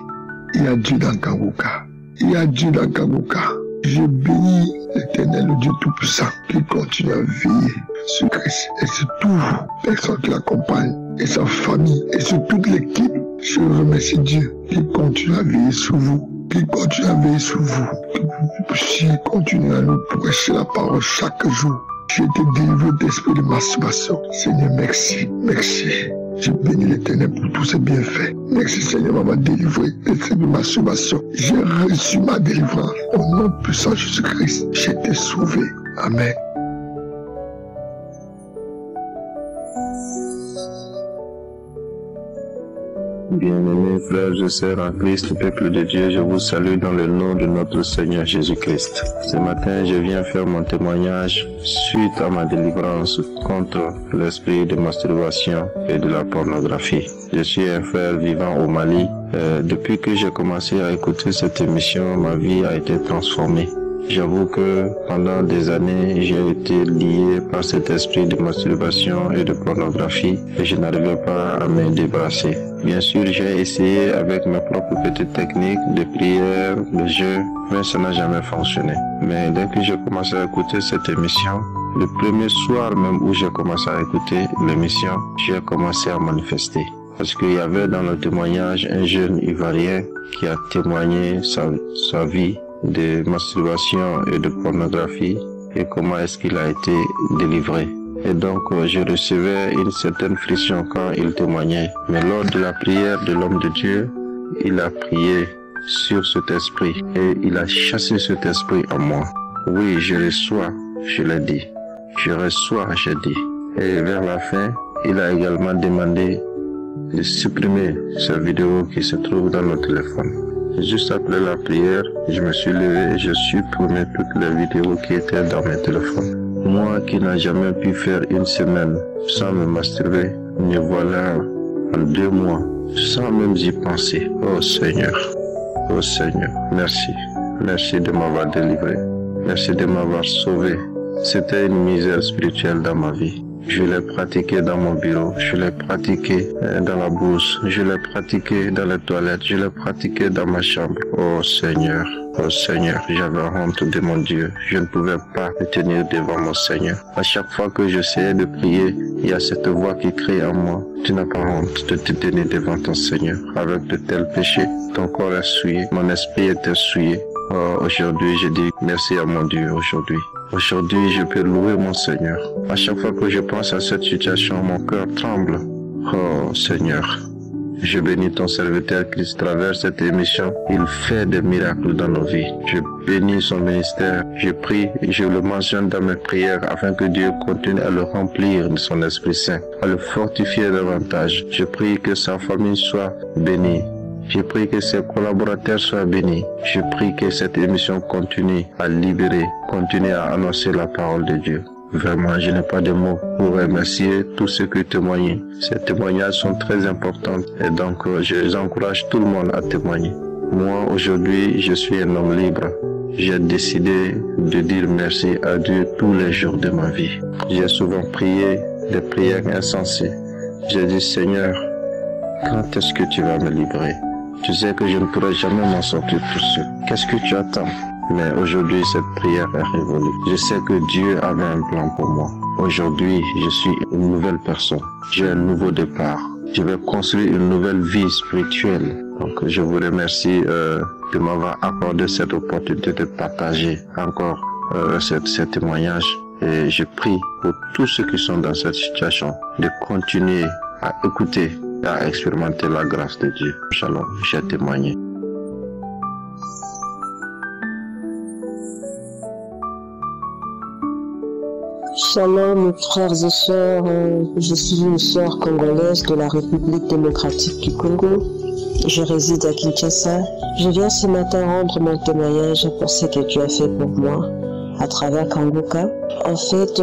Il y a Dieu dans Kanguka. Il y a Dieu dans Kanguka. Je bénis l'Éternel, le Dieu Tout-Puissant, qui continue à veiller sur Christ et sur toutes les personnes qui l'accompagnent, et sa famille, et sur toute l'équipe. Je remercie Dieu qui continue à veiller sur vous, qui continue à veiller sur vous, que vous puissiez continuer à nous prêcher la parole chaque jour. J'ai été délivré d'esprit de masturbation. Seigneur, merci, merci. Je bénis l'Éternel pour tous ses bienfaits. Merci Seigneur m'avoir délivré d'esprit de masturbation. J'ai reçu ma délivrance. Au nom puissant de Jésus-Christ, j'ai été sauvé. Amen. Bien-aimés frères et sœurs en Christ, peuple de Dieu, je vous salue dans le nom de notre Seigneur Jésus-Christ. Ce matin, je viens faire mon témoignage suite à ma délivrance contre l'esprit de masturbation et de la pornographie. Je suis un frère vivant au Mali. Depuis que j'ai commencé à écouter cette émission, ma vie a été transformée. J'avoue que pendant des années, j'ai été lié par cet esprit de masturbation et de pornographie et je n'arrivais pas à me débarrasser. Bien sûr, j'ai essayé avec mes propres petites techniques de prière, de jeu, mais ça n'a jamais fonctionné. Mais dès que j'ai commencé à écouter cette émission, le premier soir même où j'ai commencé à écouter l'émission, j'ai commencé à manifester. Parce qu'il y avait dans le témoignage un jeune Ivoirien qui a témoigné sa vie de masturbation et de pornographie et comment est-ce qu'il a été délivré. Et donc je recevais une certaine friction quand il témoignait. Mais lors de la prière de l'homme de Dieu, il a prié sur cet esprit et il a chassé cet esprit en moi. Oui, je reçois, je l'ai dit. Je reçois, j'ai dit. Et vers la fin, il a également demandé de supprimer cette vidéo qui se trouve dans le téléphone. Juste après la prière, je me suis levé et je supprimé toutes les vidéos qui étaient dans mes téléphones. Moi qui n'ai jamais pu faire une semaine sans me masturber, me voilà en 2 mois, sans même y penser. Oh Seigneur, merci. Merci de m'avoir délivré. Merci de m'avoir sauvé. C'était une misère spirituelle dans ma vie. Je l'ai pratiqué dans mon bureau, je l'ai pratiqué dans la bourse, je l'ai pratiqué dans les toilettes, je l'ai pratiqué dans ma chambre. Oh Seigneur, j'avais honte de mon Dieu. Je ne pouvais pas me tenir devant mon Seigneur. À chaque fois que j'essayais de prier, il y a cette voix qui crie en moi. Tu n'as pas honte de te tenir devant ton Seigneur avec de tels péchés. Ton corps est souillé, mon esprit était souillé. Aujourd'hui, je dis merci à mon Dieu aujourd'hui. Aujourd'hui, je peux louer mon Seigneur. À chaque fois que je pense à cette situation, mon cœur tremble. Oh Seigneur, je bénis ton serviteur qui travers cette émission. Il fait des miracles dans nos vies. Je bénis son ministère. Je prie et je le mentionne dans mes prières afin que Dieu continue à le remplir de son Esprit Saint, à le fortifier davantage. Je prie que sa famille soit bénie. Je prie que ses collaborateurs soient bénis. Je prie que cette émission continue à libérer, continue à annoncer la parole de Dieu. Vraiment, je n'ai pas de mots pour remercier tous ceux qui témoignent. Ces témoignages sont très importants et donc j'encourage tout le monde à témoigner. Moi, aujourd'hui, je suis un homme libre. J'ai décidé de dire merci à Dieu tous les jours de ma vie. J'ai souvent prié des prières insensées. J'ai dit, Seigneur, quand est-ce que tu vas me libérer? Tu sais que je ne pourrai jamais m'en sortir tout seul. Qu'est-ce que tu attends? Mais aujourd'hui, cette prière est révolue. Je sais que Dieu avait un plan pour moi. Aujourd'hui, je suis une nouvelle personne. J'ai un nouveau départ. Je vais construire une nouvelle vie spirituelle. Donc, je vous remercie de m'avoir accordé cette opportunité de partager encore ce témoignage. Et je prie pour tous ceux qui sont dans cette situation de continuer à écouter et à expérimenter la grâce de Dieu. Shalom, j'ai témoigné. Shalom mes frères et sœurs, je suis une sœur congolaise de la République démocratique du Congo. Je réside à Kinshasa. Je viens ce matin rendre mon témoignage pour ce que Dieu a fait pour moi à travers Kanguka. En fait,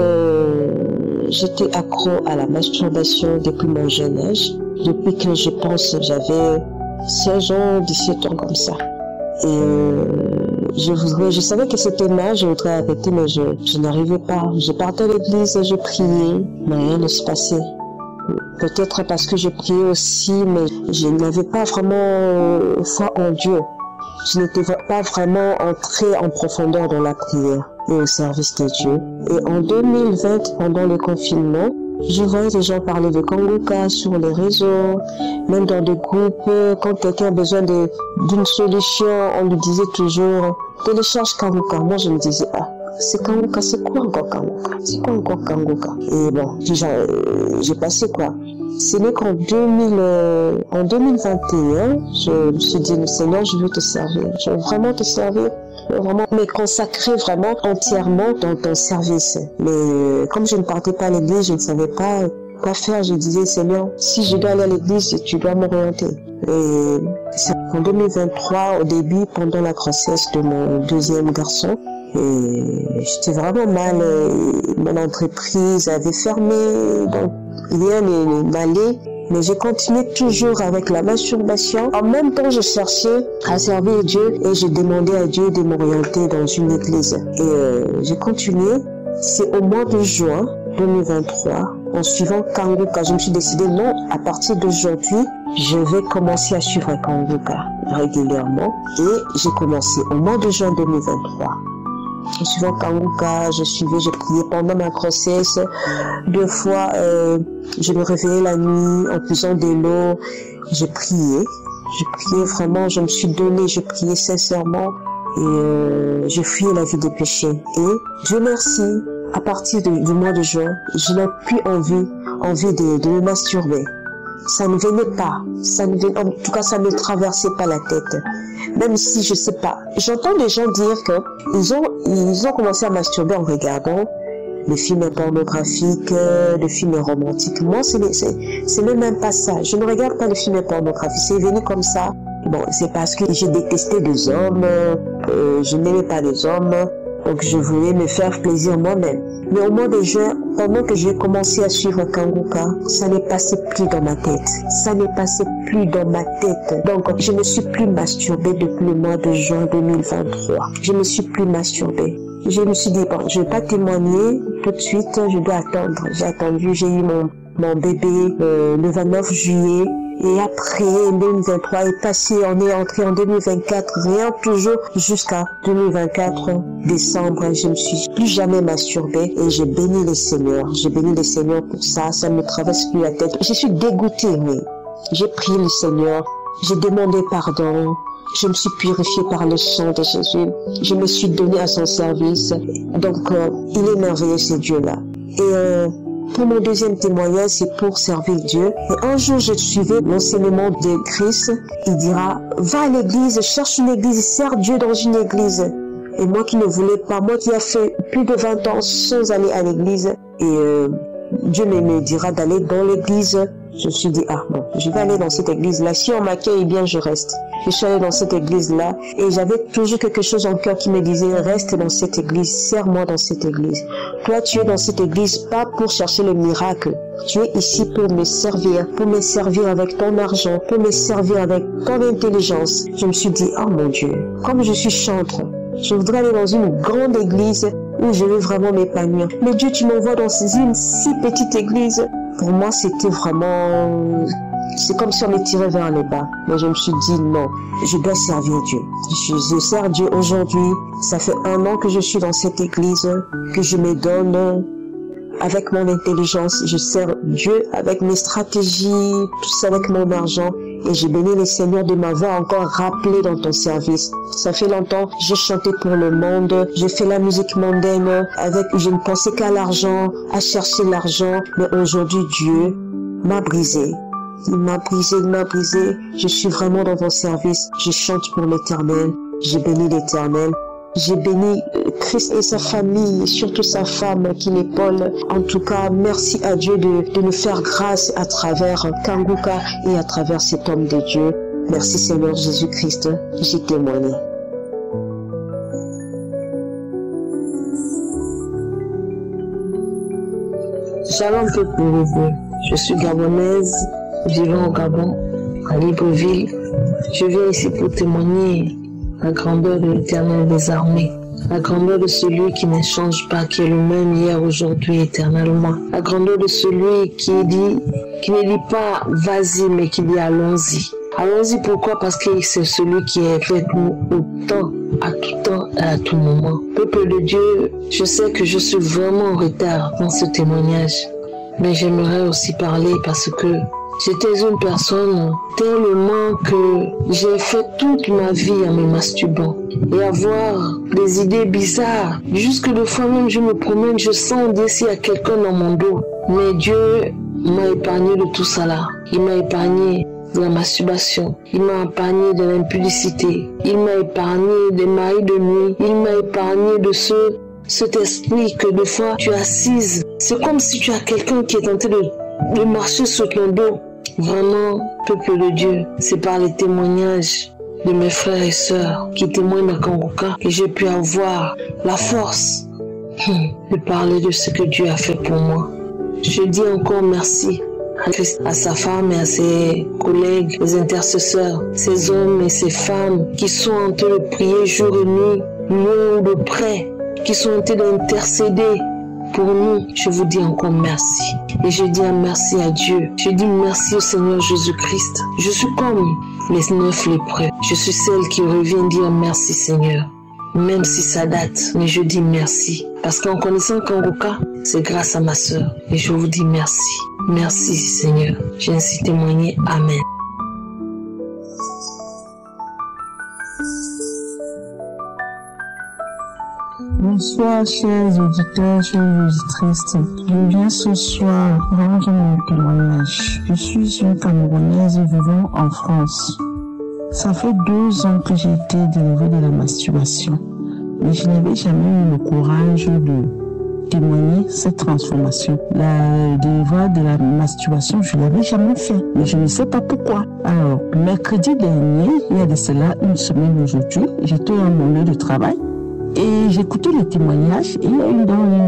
j'étais accro à la masturbation depuis mon jeune âge. Depuis que je pense que j'avais 16 ans, 17 ans comme ça. Et je savais que c'était mal, je voudrais arrêter, mais je n'arrivais pas. Je partais à l'église, je priais, mais rien ne se passait. Peut-être parce que je priais aussi, mais je n'avais pas vraiment foi en Dieu. Je n'étais pas vraiment entrée en profondeur dans la prière et au service de Dieu. Et en 2020, pendant le confinement, je voyais des gens parler de Kanguka sur les réseaux, même dans des groupes. Quand quelqu'un a besoin d'une solution, on lui disait toujours « télécharge Kanguka ». Moi, je me disais « ah, c'est Kanguka, c'est quoi encore Kanguka? C'est quoi encore Kanguka ?» Et bon, j'ai passé quoi. C'est vrai qu'en 2021, je me suis dit « Seigneur, je veux te servir, je veux vraiment te servir. » Vraiment me consacrer vraiment entièrement dans ton service. Mais comme je ne partais pas à l'église, je ne savais pas quoi faire. Je disais, Seigneur, si je dois aller à l'église, tu dois m'orienter. Et c'est en 2023, au début, pendant la grossesse de mon deuxième garçon, et j'étais vraiment mal. Mon entreprise avait fermé, donc rien n'allait. Mais j'ai continué toujours avec la masturbation. En même temps, je cherchais à servir Dieu et je demandais à Dieu de m'orienter dans une église. Et j'ai continué. C'est au mois de juin 2023, en suivant Kanguka, je me suis décidé non, à partir d'aujourd'hui, je vais commencer à suivre Kanguka régulièrement. Et j'ai commencé au mois de juin 2023. En suivant Kanguka, je priais pendant ma grossesse. 2 fois, je me réveillais la nuit en puisant de l'eau. Je priais vraiment, je me suis donné, je priais sincèrement. Et je fuyais la vie de péché. Et Dieu merci, à partir du mois de juin, je n'ai plus envie de me masturber. Ça ne venait pas. En tout cas, ça ne traversait pas la tête. Même si, je sais pas. J'entends des gens dire ils ont commencé à masturber en regardant les films pornographiques, les films romantiques. Moi, c'est même pas ça. Je ne regarde pas les films pornographiques. C'est venu comme ça. Bon, c'est parce que j'ai détesté les hommes. Je n'aimais pas les hommes. Donc, je voulais me faire plaisir moi-même. Mais au mois de juin, pendant que j'ai commencé à suivre Kanguka, ça n'est passé plus dans ma tête. Donc, je ne suis plus masturbée depuis le mois de juin 2023. Je ne suis plus masturbée. Je me suis dit, bon, je ne vais pas témoigner tout de suite, je dois attendre. J'ai attendu, j'ai eu mon bébé le 29 juillet. Et après, 2023 est passé, on est entré en 2024, rien, toujours jusqu'à 2024, décembre, je ne me suis plus jamais masturbée et j'ai béni le Seigneur. J'ai béni le Seigneur pour ça, ça ne me traverse plus la tête. Je suis dégoûtée, oui. J'ai prié le Seigneur, j'ai demandé pardon, Je me suis purifiée par le sang de Jésus. Je me suis donnée à son service. Donc, il est merveilleux, ce Dieu-là. Et pour mon deuxième témoignage, c'est pour servir Dieu. Et un jour, je suivais l'enseignement de Christ. Il dira, va à l'église, cherche une église, sers Dieu dans une église. Et moi qui ne voulais pas, moi qui a fait plus de 20 ans sans aller à l'église, et Dieu me dira d'aller dans l'église. Je me suis dit, ah bon, je vais aller dans cette église-là. Si on m'accueille bien, je reste. Je suis allée dans cette église-là et j'avais toujours quelque chose en cœur qui me disait, reste dans cette église, sers-moi dans cette église. Toi, tu es dans cette église pas pour chercher le miracle. Tu es ici pour me servir avec ton argent, pour me servir avec ton intelligence. Je me suis dit, oh mon Dieu, comme je suis chantre, je voudrais aller dans une grande église où je vais vraiment m'épanouir. Mais Dieu, tu m'envoies dans une si petite église. Pour moi, c'était vraiment... C'est comme si on me tirait vers le bas. Mais je me suis dit, non, je dois servir Dieu. Je sers Dieu aujourd'hui. Ça fait 1 an que je suis dans cette église, que je me donne avec mon intelligence. Je sers Dieu avec mes stratégies, tout ça avec mon argent. Et j'ai béni le Seigneur de m'avoir encore rappelé dans ton service. Ça fait longtemps, j'ai chanté pour le monde, j'ai fait la musique mondaine, je ne pensais qu'à l'argent, à chercher l'argent. Mais aujourd'hui, Dieu m'a brisé. Il m'a brisé. Je suis vraiment dans ton service. Je chante pour l'Éternel. J'ai béni l'Éternel. J'ai béni Christ et sa famille, et surtout sa femme qui m'épaule. En tout cas, merci à Dieu de nous faire grâce à travers Kanguka et à travers cet homme de Dieu. Merci Seigneur Jésus-Christ, j'ai témoigné. Shalom peuple de Dieu. Je suis gabonaise, vivant au Gabon, à Libreville. Je viens ici pour témoigner la grandeur de l'Éternel des armées, la grandeur de celui qui ne change pas, qui est le même hier, aujourd'hui, éternellement, la grandeur de celui qui ne dit pas vas-y, mais qui dit allons-y. Allons-y, pourquoi? Parce que c'est celui qui est avec nous autant, à tout temps et à tout moment. Peuple de Dieu, je sais que je suis vraiment en retard dans ce témoignage, mais j'aimerais aussi parler parce que j'étais une personne tellement que j'ai fait toute ma vie en me masturbant et avoir des idées bizarres. Jusque de fois même je me promène, je sens s'il y a quelqu'un dans mon dos. Mais Dieu m'a épargné de tout ça là. Il m'a épargné de la masturbation. Il m'a épargné de l'impudicité. Il m'a épargné des maris de nuit. Il m'a épargné de cet esprit que des fois tu es assise. C'est comme si tu as quelqu'un qui est tenté de marcher sur ton dos. Vraiment, peuple de Dieu, c'est par les témoignages de mes frères et sœurs qui témoignent à Kanguka que j'ai pu avoir la force de parler de ce que Dieu a fait pour moi. Je dis encore merci à Christ, à sa femme et à ses collègues, les intercesseurs, ces hommes et ces femmes qui sont en train de prier jour et nuit, loin ou de près, qui sont en train d'intercéder pour nous. Je vous dis encore merci. Et je dis un merci à Dieu. Je dis merci au Seigneur Jésus-Christ. Je suis comme les 9 lépreux. Je suis celle qui revient dire merci Seigneur. Même si ça date, mais je dis merci. Parce qu'en connaissant Kanguka, c'est grâce à ma sœur. Et je vous dis merci. Merci Seigneur. J'ai ainsi témoigné. Amen. Bonsoir chers auditeurs, chères auditrices. Je viens ce soir rendre mon témoignage. Je suis une Camerounaise vivant en France. Ça fait 2 ans que j'ai été délivrée de la masturbation, mais je n'avais jamais eu le courage de témoigner cette transformation. La délivrance de la masturbation, je ne l'avais jamais fait, mais je ne sais pas pourquoi. Alors, mercredi dernier, il y a de cela 1 semaine aujourd'hui, j'étais à mon lieu de travail. Et j'écoutais les témoignages et il y a une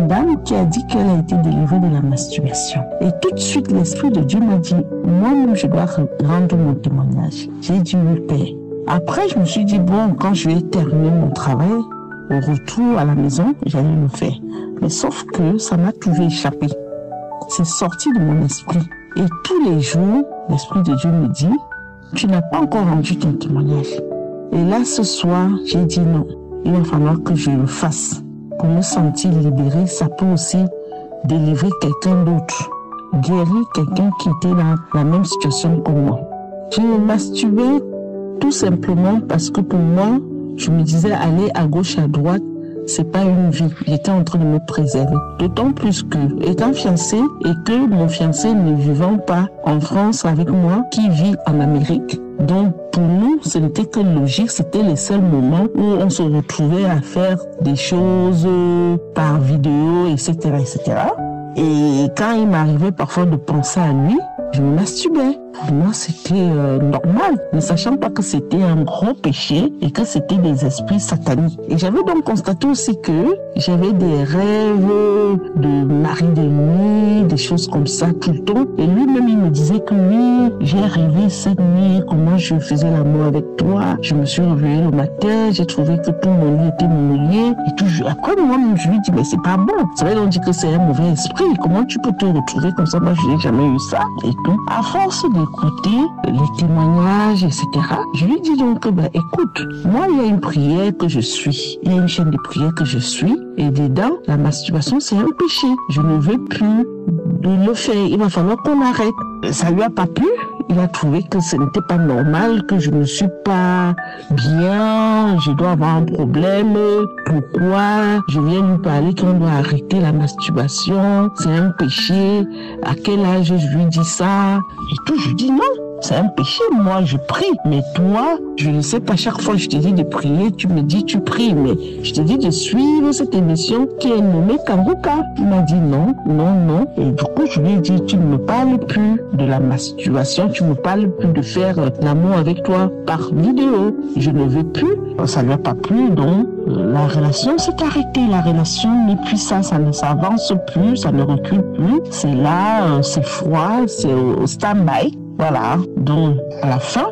dame qui a dit qu'elle a été délivrée de la masturbation. Et tout de suite, l'Esprit de Dieu m'a dit, moi-même, je dois rendre mon témoignage. J'ai dit oui, Père. Après, je me suis dit, bon, quand je vais terminer mon travail, au retour à la maison, j'allais le faire. Mais sauf que ça m'a toujours échappé. C'est sorti de mon esprit. Et tous les jours, l'Esprit de Dieu me dit, tu n'as pas encore rendu ton témoignage. Et là, ce soir, j'ai dit non. Il va falloir que je le fasse. Pour me sentir libéré, ça peut aussi délivrer quelqu'un d'autre. Guérir quelqu'un qui était dans la même situation que moi. J'ai masturbé Tout simplement parce que pour moi, je me disais aller à gauche, à droite, c'est pas une vie. J'étais en train de me préserver. D'autant plus que, étant fiancée et que mon fiancé ne vivant pas en France avec moi, qui vit en Amérique. Donc, pour nous, ce n'était que logique. C'était les seuls moments où on se retrouvait à faire des choses par vidéo, etc., etc. Et quand il m'arrivait parfois de penser à lui, je me masturbais. Pour moi, c'était normal, ne sachant pas que c'était un gros péché et que c'était des esprits sataniques. Et j'avais donc constaté aussi que j'avais des rêves de mari de nuit, des choses comme ça tout le temps. Et lui-même, il me disait que oui, j'ai rêvé cette nuit, comment je faisais l'amour avec toi. Je me suis réveillée le matin, j'ai trouvé que tout mon lit était mouillé et tout. Après, moi, je lui dis, mais c'est pas bon. Ça veut donc dire que c'est un mauvais esprit. Comment tu peux te retrouver comme ça? Moi, je n'ai jamais eu ça. Et tout. À force d'écouter les témoignages, etc., je lui dis donc, écoute, moi, il y a une prière que je suis. Il y a une chaîne de prières que je suis. Et dedans, la masturbation, c'est un péché. Je ne veux plus de le faire. Il va falloir qu'on arrête. Ça lui a pas plu. Il a trouvé que ce n'était pas normal, que je ne suis pas bien, je dois avoir un problème. Pourquoi je viens lui parler qu'on doit arrêter la masturbation? C'est un péché. À quel âge je lui dis ça? Et tout, je dis non. C'est un péché, moi je prie. Mais toi, je ne sais pas, chaque fois que je te dis de prier, tu me dis tu pries. Mais je te dis de suivre cette émission qui est nommée Kanguka. Il m'a dit non, non, non. Et du coup, je lui ai dit, tu ne me parles plus de la masturbation, tu ne me parles plus de faire l'amour avec toi par vidéo. Je ne veux plus. Ça ne lui a pas plu, donc la relation s'est arrêtée. La relation n'est plus ça ne s'avance plus, ça ne recule plus. C'est là, c'est froid, c'est au stand-by. Voilà, donc à la fin,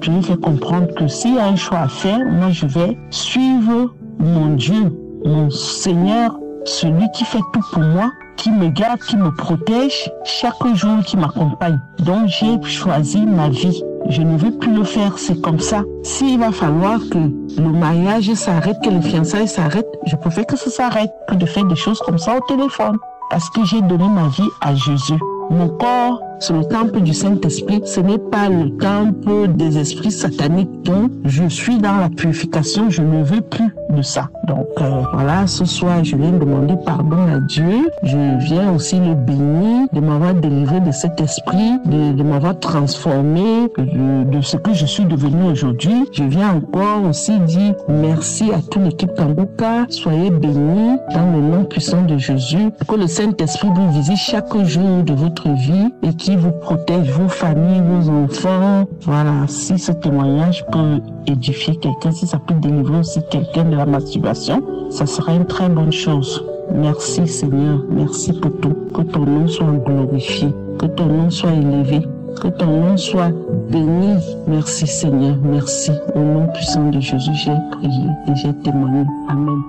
je lui fais comprendre que s'il y a un choix à faire, moi je vais suivre mon Dieu, mon Seigneur, celui qui fait tout pour moi, qui me garde, qui me protège chaque jour, qui m'accompagne. Donc j'ai choisi ma vie. Je ne veux plus le faire, c'est comme ça. S'il va falloir que le mariage s'arrête, que les fiançailles s'arrêtent, je préfère que ça s'arrête que de faire des choses comme ça au téléphone. Parce que j'ai donné ma vie à Jésus. Mon corps, c'est le temple du Saint-Esprit. Ce n'est pas le temple des esprits sataniques. Donc, je suis dans la purification. Je ne veux plus de ça. Donc, voilà, ce soir, je viens demander pardon à Dieu. Je viens aussi le bénir de m'avoir délivré de cet esprit, de m'avoir transformé de ce que je suis devenu aujourd'hui. Je viens encore aussi dire merci à toute l'équipe Kanguka. Soyez bénis dans le nom puissant de Jésus. Que le Saint-Esprit vous visite chaque jour de votre vie et qui vous protège, vos familles, vos enfants. Voilà, si ce témoignage peut édifier quelqu'un, si ça peut délivrer aussi quelqu'un de la masturbation, ça sera une très bonne chose. Merci Seigneur, merci pour tout. Que ton nom soit glorifié, que ton nom soit élevé, que ton nom soit béni. Merci Seigneur, merci. Au nom puissant de Jésus, j'ai prié et j'ai témoigné. Amen.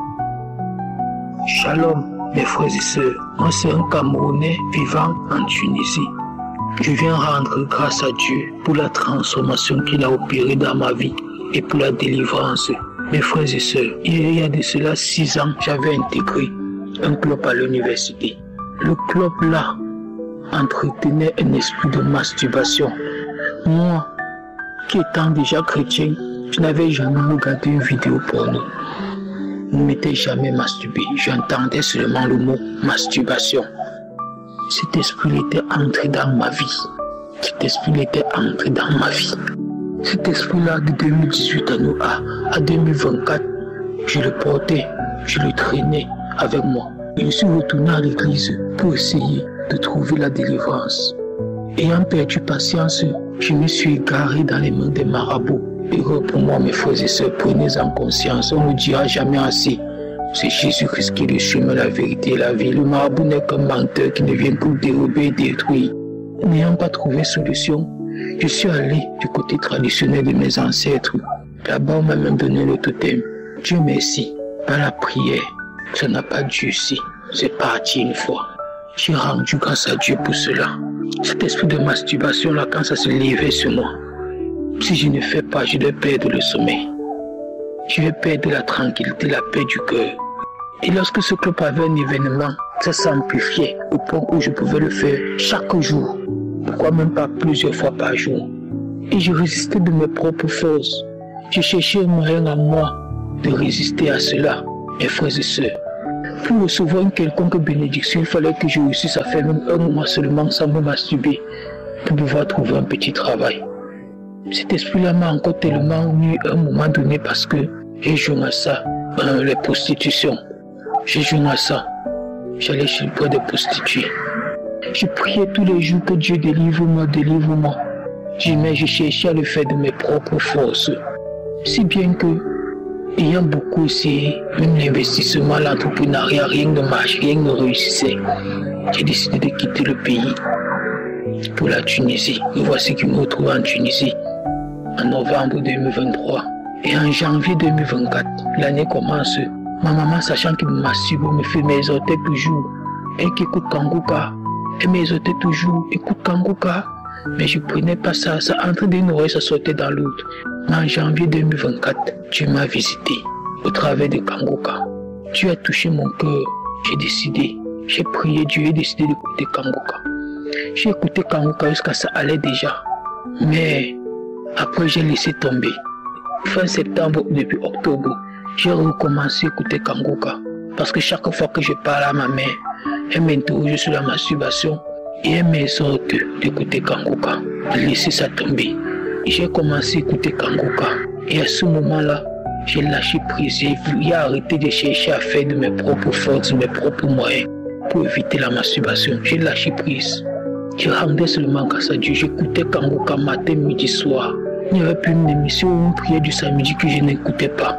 Shalom, mes frères et sœurs. Moi, c'est un Camerounais vivant en Tunisie. Je viens rendre grâce à Dieu pour la transformation qu'il a opérée dans ma vie et pour la délivrance. Mes frères et sœurs, il y a de cela 6 ans, j'avais intégré un club à l'université. Le club là entretenait un esprit de masturbation. Moi, qui étant déjà chrétien, je n'avais jamais regardé une vidéo porno. Je ne m'étais jamais masturbé. J'entendais seulement le mot masturbation. Cet esprit était entré dans ma vie. Cet esprit était entré dans ma vie. Cet esprit-là, de 2018 à 2024, je le portais, je le traînais avec moi. Je suis retourné à l'église pour essayer de trouver la délivrance. Ayant perdu patience, je me suis égaré dans les mains des marabouts. Erreur pour moi, mes frères et sœurs, prenez-en conscience, on ne dira jamais assez. C'est Jésus-Christ qui est le chemin, la vérité et la vie. Le marabout n'est qu'un menteur qui ne vient pour dérober et détruire. N'ayant pas trouvé solution, je suis allé du côté traditionnel de mes ancêtres. Là-bas, on m'a même donné le totem. Dieu merci, par la prière, ça n'a pas durci. C'est parti une fois. J'ai rendu grâce à Dieu pour cela. Cet esprit de masturbation-là, quand ça se levait sur moi, si je ne fais pas, je vais perdre le sommeil. Je vais perdre la tranquillité, la paix du cœur. Et lorsque ce club avait un événement, ça s'amplifiait au point où je pouvais le faire chaque jour. Pourquoi même pas plusieurs fois par jour. Et je résistais de mes propres forces. J'ai cherché un moyen à moi de résister à cela, mes frères et sœurs. Pour recevoir une quelconque bénédiction, il fallait que je réussisse à faire même un mois seulement sans me masturber pour pouvoir trouver un petit travail. Cet esprit-là m'a encore tellement mis à un moment donné parce que j'ai joué à ça, les prostitutions. J'ai joué à ça. J'allais chez le bois des prostituées. Je priais tous les jours que Dieu délivre-moi, délivre-moi. Mais je cherchais à le faire de mes propres forces. Si bien que, ayant beaucoup essayé, même l'investissement, l'entrepreneuriat, rien ne marche, rien ne réussissait. J'ai décidé de quitter le pays pour la Tunisie. Et voici que je me retrouve en Tunisie en novembre 2023. Et en janvier 2024, l'année commence. Ma maman, sachant qu'il me masturbe, me fait m'exhorter toujours. Elle qui écoute Kanguka, elle m'exhortait toujours, écoute Kanguka. Mais je ne prenais pas ça, ça entrait d'une oreille, ça sortait dans l'autre. Mais en janvier 2024, Dieu m'a visité au travers de Kanguka. Dieu a touché mon cœur, j'ai décidé, j'ai prié Dieu, j'ai décidé d'écouter Kanguka. J'ai écouté Kanguka jusqu'à ça allait déjà. Mais après j'ai laissé tomber. Fin septembre, depuis octobre, j'ai recommencé à écouter Kanguka. Parce que chaque fois que je parle à ma mère, elle m'interroge sur la masturbation et elle m'exhorte d'écouter Kanguka, de laisser ça tomber. J'ai commencé à écouter Kanguka et à ce moment-là, j'ai lâché prise. J'ai arrêté de chercher à faire de mes propres forces, de mes propres moyens pour éviter la masturbation. J'ai lâché prise. Je rendais seulement grâce à Dieu. J'écoutais Kanguka matin, midi, soir. Il n'y avait plus une émission ou une prière du samedi que je n'écoutais pas.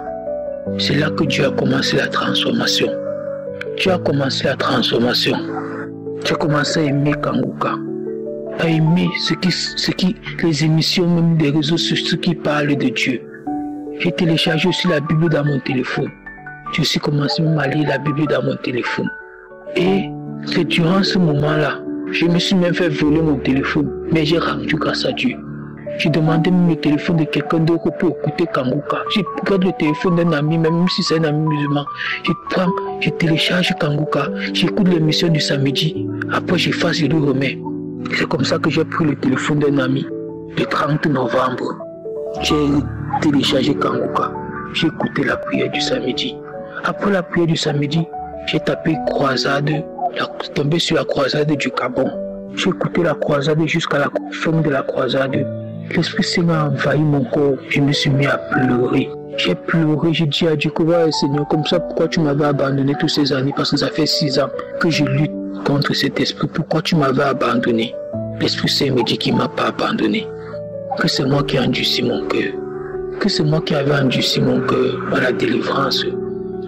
C'est là que Dieu a commencé la transformation. Dieu a commencé la transformation. J'ai commencé à aimer Kanguka, à aimer les émissions même des réseaux sociaux qui parlent de Dieu. J'ai téléchargé aussi la Bible dans mon téléphone. J'ai aussi commencé même à lire la Bible dans mon téléphone. Et c'est durant ce moment-là, je me suis même fait voler mon téléphone, mais j'ai rendu grâce à Dieu. J'ai demandé même le téléphone de quelqu'un d'autre pour écouter Kanguka. J'ai pris le téléphone d'un ami, même si c'est un ami musulman. Je télécharge Kanguka, j'écoute l'émission du samedi. Après j'efface, je le remets. C'est comme ça que j'ai pris le téléphone d'un ami. Le 30 novembre, j'ai téléchargé Kanguka. J'ai écouté la prière du samedi. Après la prière du samedi, j'ai tapé croisade, tombé sur la croisade du Gabon. J'ai écouté la croisade jusqu'à la fin de la croisade. L'Esprit Saint a envahi mon corps. Je me suis mis à pleurer. J'ai pleuré, j'ai dit à Dieu que ouais, Seigneur, comme ça, pourquoi tu m'avais abandonné toutes ces années? Parce que ça fait 6 ans que je lutte contre cet esprit. Pourquoi tu m'avais abandonné? L'Esprit Saint me dit qu'il ne m'a pas abandonné. Que c'est moi qui ai endurci mon cœur. Que c'est moi qui avais endurci mon cœur à la délivrance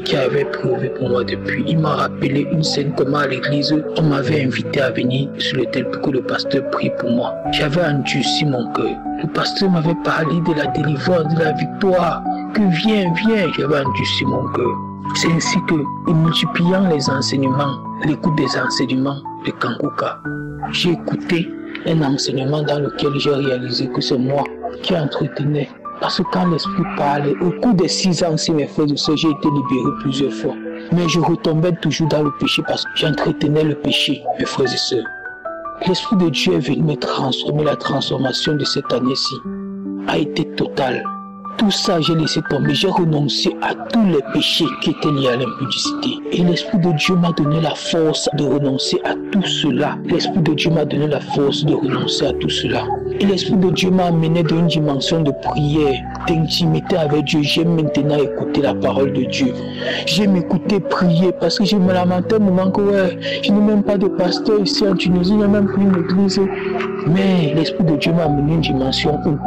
qui avait prouvé pour moi depuis. Il m'a rappelé une scène comment à l'église, on m'avait invité à venir sur l'autel pour que le pasteur prie pour moi. J'avais endurci mon cœur. Le pasteur m'avait parlé de la délivrance, de la victoire. Que viens, j'avais endurci mon cœur. C'est ainsi que, en multipliant les enseignements, l'écoute des enseignements de Kanguka, j'ai écouté un enseignement dans lequel j'ai réalisé que c'est moi qui entretenais. Parce que quand l'esprit parlait, au cours des 6 ans, si mes frères et sœurs, j'ai été libéré plusieurs fois. Mais je retombais toujours dans le péché parce que j'entretenais le péché, mes frères et sœurs. L'Esprit de Dieu est venu me transformer. La transformation de cette année-ci a été totale. Tout ça, j'ai laissé tomber. J'ai renoncé à tous les péchés qui étaient liés à l'impudicité. Et l'Esprit de Dieu m'a donné la force de renoncer à tout cela. L'Esprit de Dieu m'a donné la force de renoncer à tout cela. Et l'Esprit de Dieu m'a amené dans une dimension de prière, d'intimité avec Dieu. J'aime maintenant écouter la parole de Dieu. J'aime écouter prier parce que je me lamentais un moment que ouais, je n'ai même pas de pasteur ici en Tunisie, il n'y a même plus une église. Mais l'Esprit de Dieu m'a amené une dimension où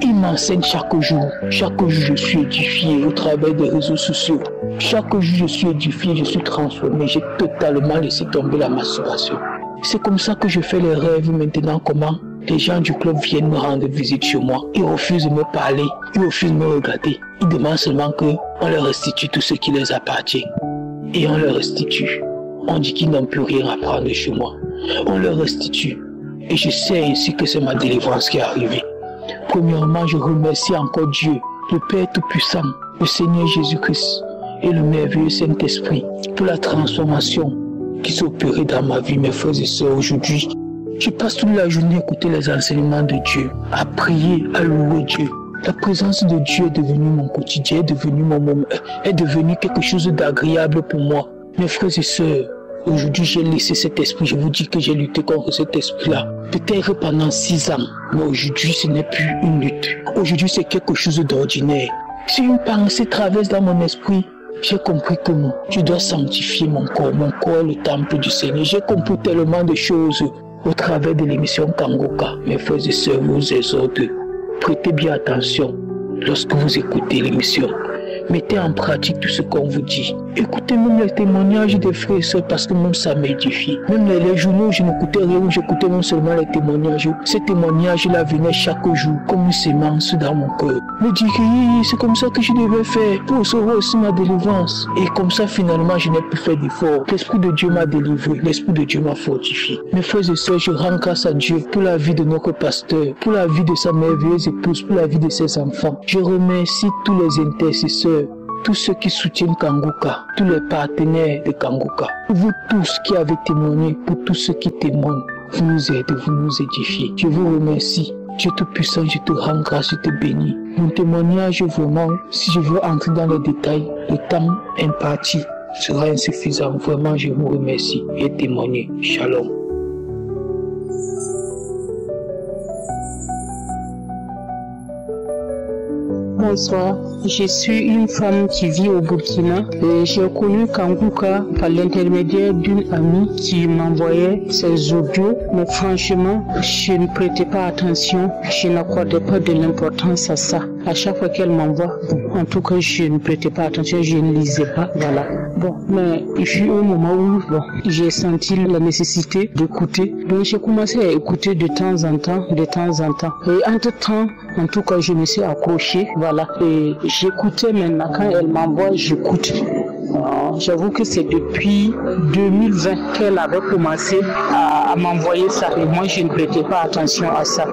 il m'enseigne chaque jour. Chaque jour, je suis édifié au travers des réseaux sociaux. Chaque jour, je suis édifié, je suis transformé. J'ai totalement laissé tomber la masturbation. C'est comme ça que je fais les rêves maintenant. Comment les gens du club viennent me rendre visite chez moi. Ils refusent de me parler, ils refusent de me regarder. Ils demandent seulement qu'on leur restitue tout ce qui les appartient. Et on leur restitue. On dit qu'ils n'ont plus rien à prendre chez moi. On leur restitue. Et je sais ainsi que c'est ma délivrance qui est arrivée. Premièrement, je remercie encore Dieu, le Père Tout-Puissant, le Seigneur Jésus-Christ et le merveilleux Saint-Esprit pour la transformation qui s'est opérée dans ma vie, mes frères et sœurs. Aujourd'hui, Je passe toute la journée à écouter les enseignements de Dieu, à prier, à louer Dieu. La présence de Dieu est devenue mon quotidien, est devenue quelque chose d'agréable pour moi. Mes frères et sœurs, aujourd'hui j'ai laissé cet esprit, je vous dis que j'ai lutté contre cet esprit-là. Peut-être pendant 6 ans, mais aujourd'hui ce n'est plus une lutte. Aujourd'hui c'est quelque chose d'ordinaire. Si une pensée traverse dans mon esprit, j'ai compris que non, je dois sanctifier mon corps est le temple du Seigneur. J'ai compris tellement de choses au travers de l'émission Kangoka. Mes frères et sœurs, vous exhorte, prêtez bien attention lorsque vous écoutez l'émission. Mettez en pratique tout ce qu'on vous dit. Écoutez même les témoignages des frères et sœurs parce que même ça m'édifie. Même les journaux, je n'écoutais rien, j'écoutais non seulement les témoignages. Ces témoignages-là venaient chaque jour comme une sémence dans mon cœur. Me dire que c'est comme ça que je devais faire pour recevoir aussi ma délivrance. Et comme ça, finalement, je n'ai plus fait d'efforts. L'Esprit de Dieu m'a délivré, l'Esprit de Dieu m'a fortifié. Mes frères et sœurs, je rends grâce à Dieu pour la vie de notre pasteur, pour la vie de sa merveilleuse épouse, pour la vie de ses enfants. Je remercie tous les intercesseurs, tous ceux qui soutiennent Kangoka, tous les partenaires de Kangoka, vous tous qui avez témoigné, pour tous ceux qui témoignent, vous nous aidez, vous nous édifiez. Je vous remercie. Dieu Tout-Puissant, je te rends grâce, je te bénis. Mon témoignage, vraiment, si je veux entrer dans les détails, le temps imparti sera insuffisant. Vraiment, je vous remercie et témoignez. Shalom. Bonsoir, je suis une femme qui vit au Burkina et j'ai connu Kangoka par l'intermédiaire d'une amie qui m'envoyait ses audios, mais franchement, je ne prêtais pas attention, je n'accordais pas de l'importance à ça. À chaque fois qu'elle m'envoie, en tout cas, je ne prêtais pas attention, je ne lisais pas, voilà. Bon, mais il fut un moment où j'ai senti la nécessité d'écouter, donc j'ai commencé à écouter de temps en temps. Et entre-temps, en tout cas, je me suis accroché, voilà. Et j'écoutais maintenant, quand elle m'envoie, j'écoute. J'avoue que c'est depuis 2020 qu'elle avait commencé à m'envoyer ça. Et moi, je ne prêtais pas attention à ça.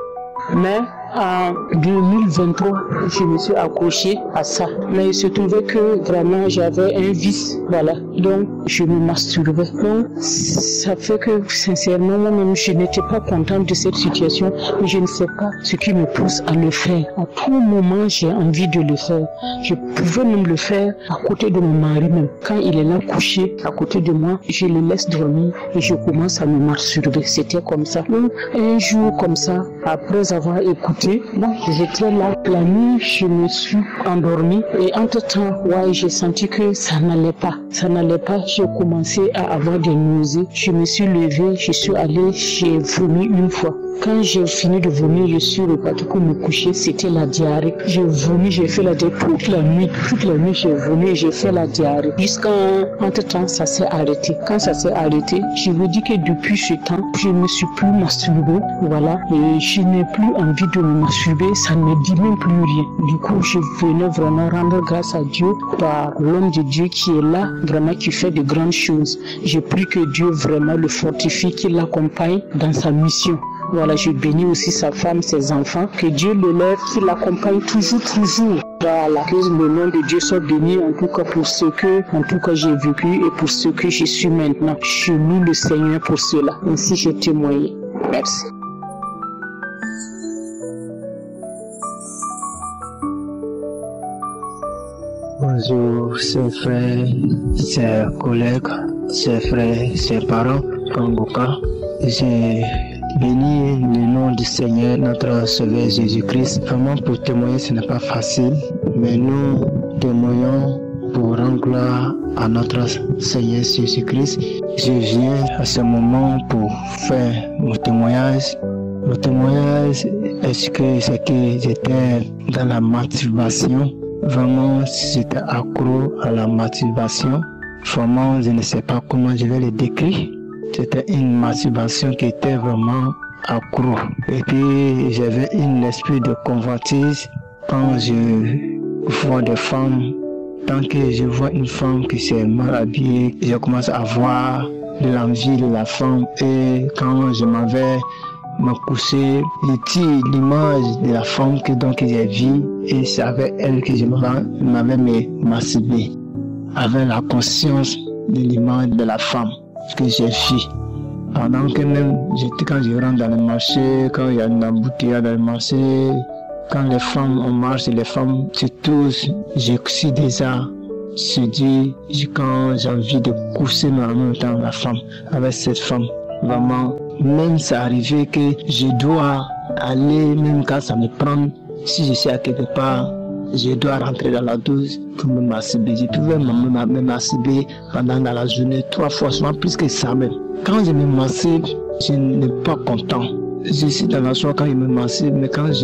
Mais en 2023, je me suis accroché à ça. Mais il se trouvait que vraiment j'avais un vice, voilà. Donc je me masturbais. Donc ça fait que sincèrement moi-même je n'étais pas contente de cette situation. Mais je ne sais pas ce qui me pousse à le faire. À tout moment j'ai envie de le faire. Je pouvais même le faire à côté de mon mari même. Quand il est là couché à côté de moi, je le laisse dormir et je commence à me masturber. C'était comme ça. Donc un jour comme ça, après avoir écouté, moi j'étais là la nuit, je me suis endormie et entre-temps, j'ai senti que ça n'allait pas. J'ai commencé à avoir des nausées. Je me suis levée, je suis allée, j'ai vomi une fois. Quand j'ai fini de vomir, je suis repartie pour me coucher, c'était la diarrhée. J'ai vomi, j'ai fait la diarrhée toute la nuit j'ai vomi et j'ai fait la diarrhée. Jusqu'à entre-temps, ça s'est arrêté. Quand ça s'est arrêté, je vous dis que depuis ce temps, je ne me suis plus masturbée, voilà, et je n'ai plus envie de me masturber, ça ne me dit même plus rien. Du coup, je venais vraiment rendre grâce à Dieu par l'homme de Dieu qui est là, vraiment qui fait de grandes choses. J'ai pris que Dieu vraiment le fortifie, qu'il l'accompagne dans sa mission. Voilà, je bénis aussi sa femme, ses enfants, que Dieu le lève, qu'il l'accompagne toujours. Voilà, que le nom de Dieu soit béni, en tout cas pour ce que, j'ai vécu et pour ce que je suis maintenant. Je loue le Seigneur pour cela. Ainsi, j'ai témoigné. Merci. Bonjour, chers frères, chers collègues, chers frères, chers parents, Kangoka. J'ai béni le nom du Seigneur, notre Sauveur Jésus-Christ. Vraiment, pour témoigner, ce n'est pas facile, mais nous témoignons pour rendre gloire à notre Seigneur Jésus-Christ. Je viens à ce moment pour faire mon témoignage. Mon témoignage est que j'étais dans la masturbation. Vraiment, j'étais accro à la masturbation. Vraiment, je ne sais pas comment je vais le décrire. C'était une masturbation qui était vraiment accro. Et puis, j'avais un esprit de convoitise quand je vois des femmes. Tant que je vois une femme qui s'est mal habillée, je commence à voir de l'envie de la femme. Et quand je m'en vais me coucher, je tire l'image de la femme que j'ai vue et c'est avec elle que je m'avais masturbé. Avec la conscience de l'image de la femme que j'ai vue. Pendant que même quand je rentre dans le marché, quand il y a une embouteillage dans le marché, quand les femmes on marche, les femmes se touchent, je suis déjà dit quand j'ai envie de coucher en même temps la femme avec cette femme. Vraiment, même c'est arrivé que je dois aller, même quand ça me prend, si je suis à quelque part, je dois rentrer dans la douche pour me masturber. Je pouvais me masturber pendant dans la journée 3 fois, souvent plus que ça même. Quand je me masturbe, je n'ai pas content. Je suis dans la joie quand il me masturbe, mais quand je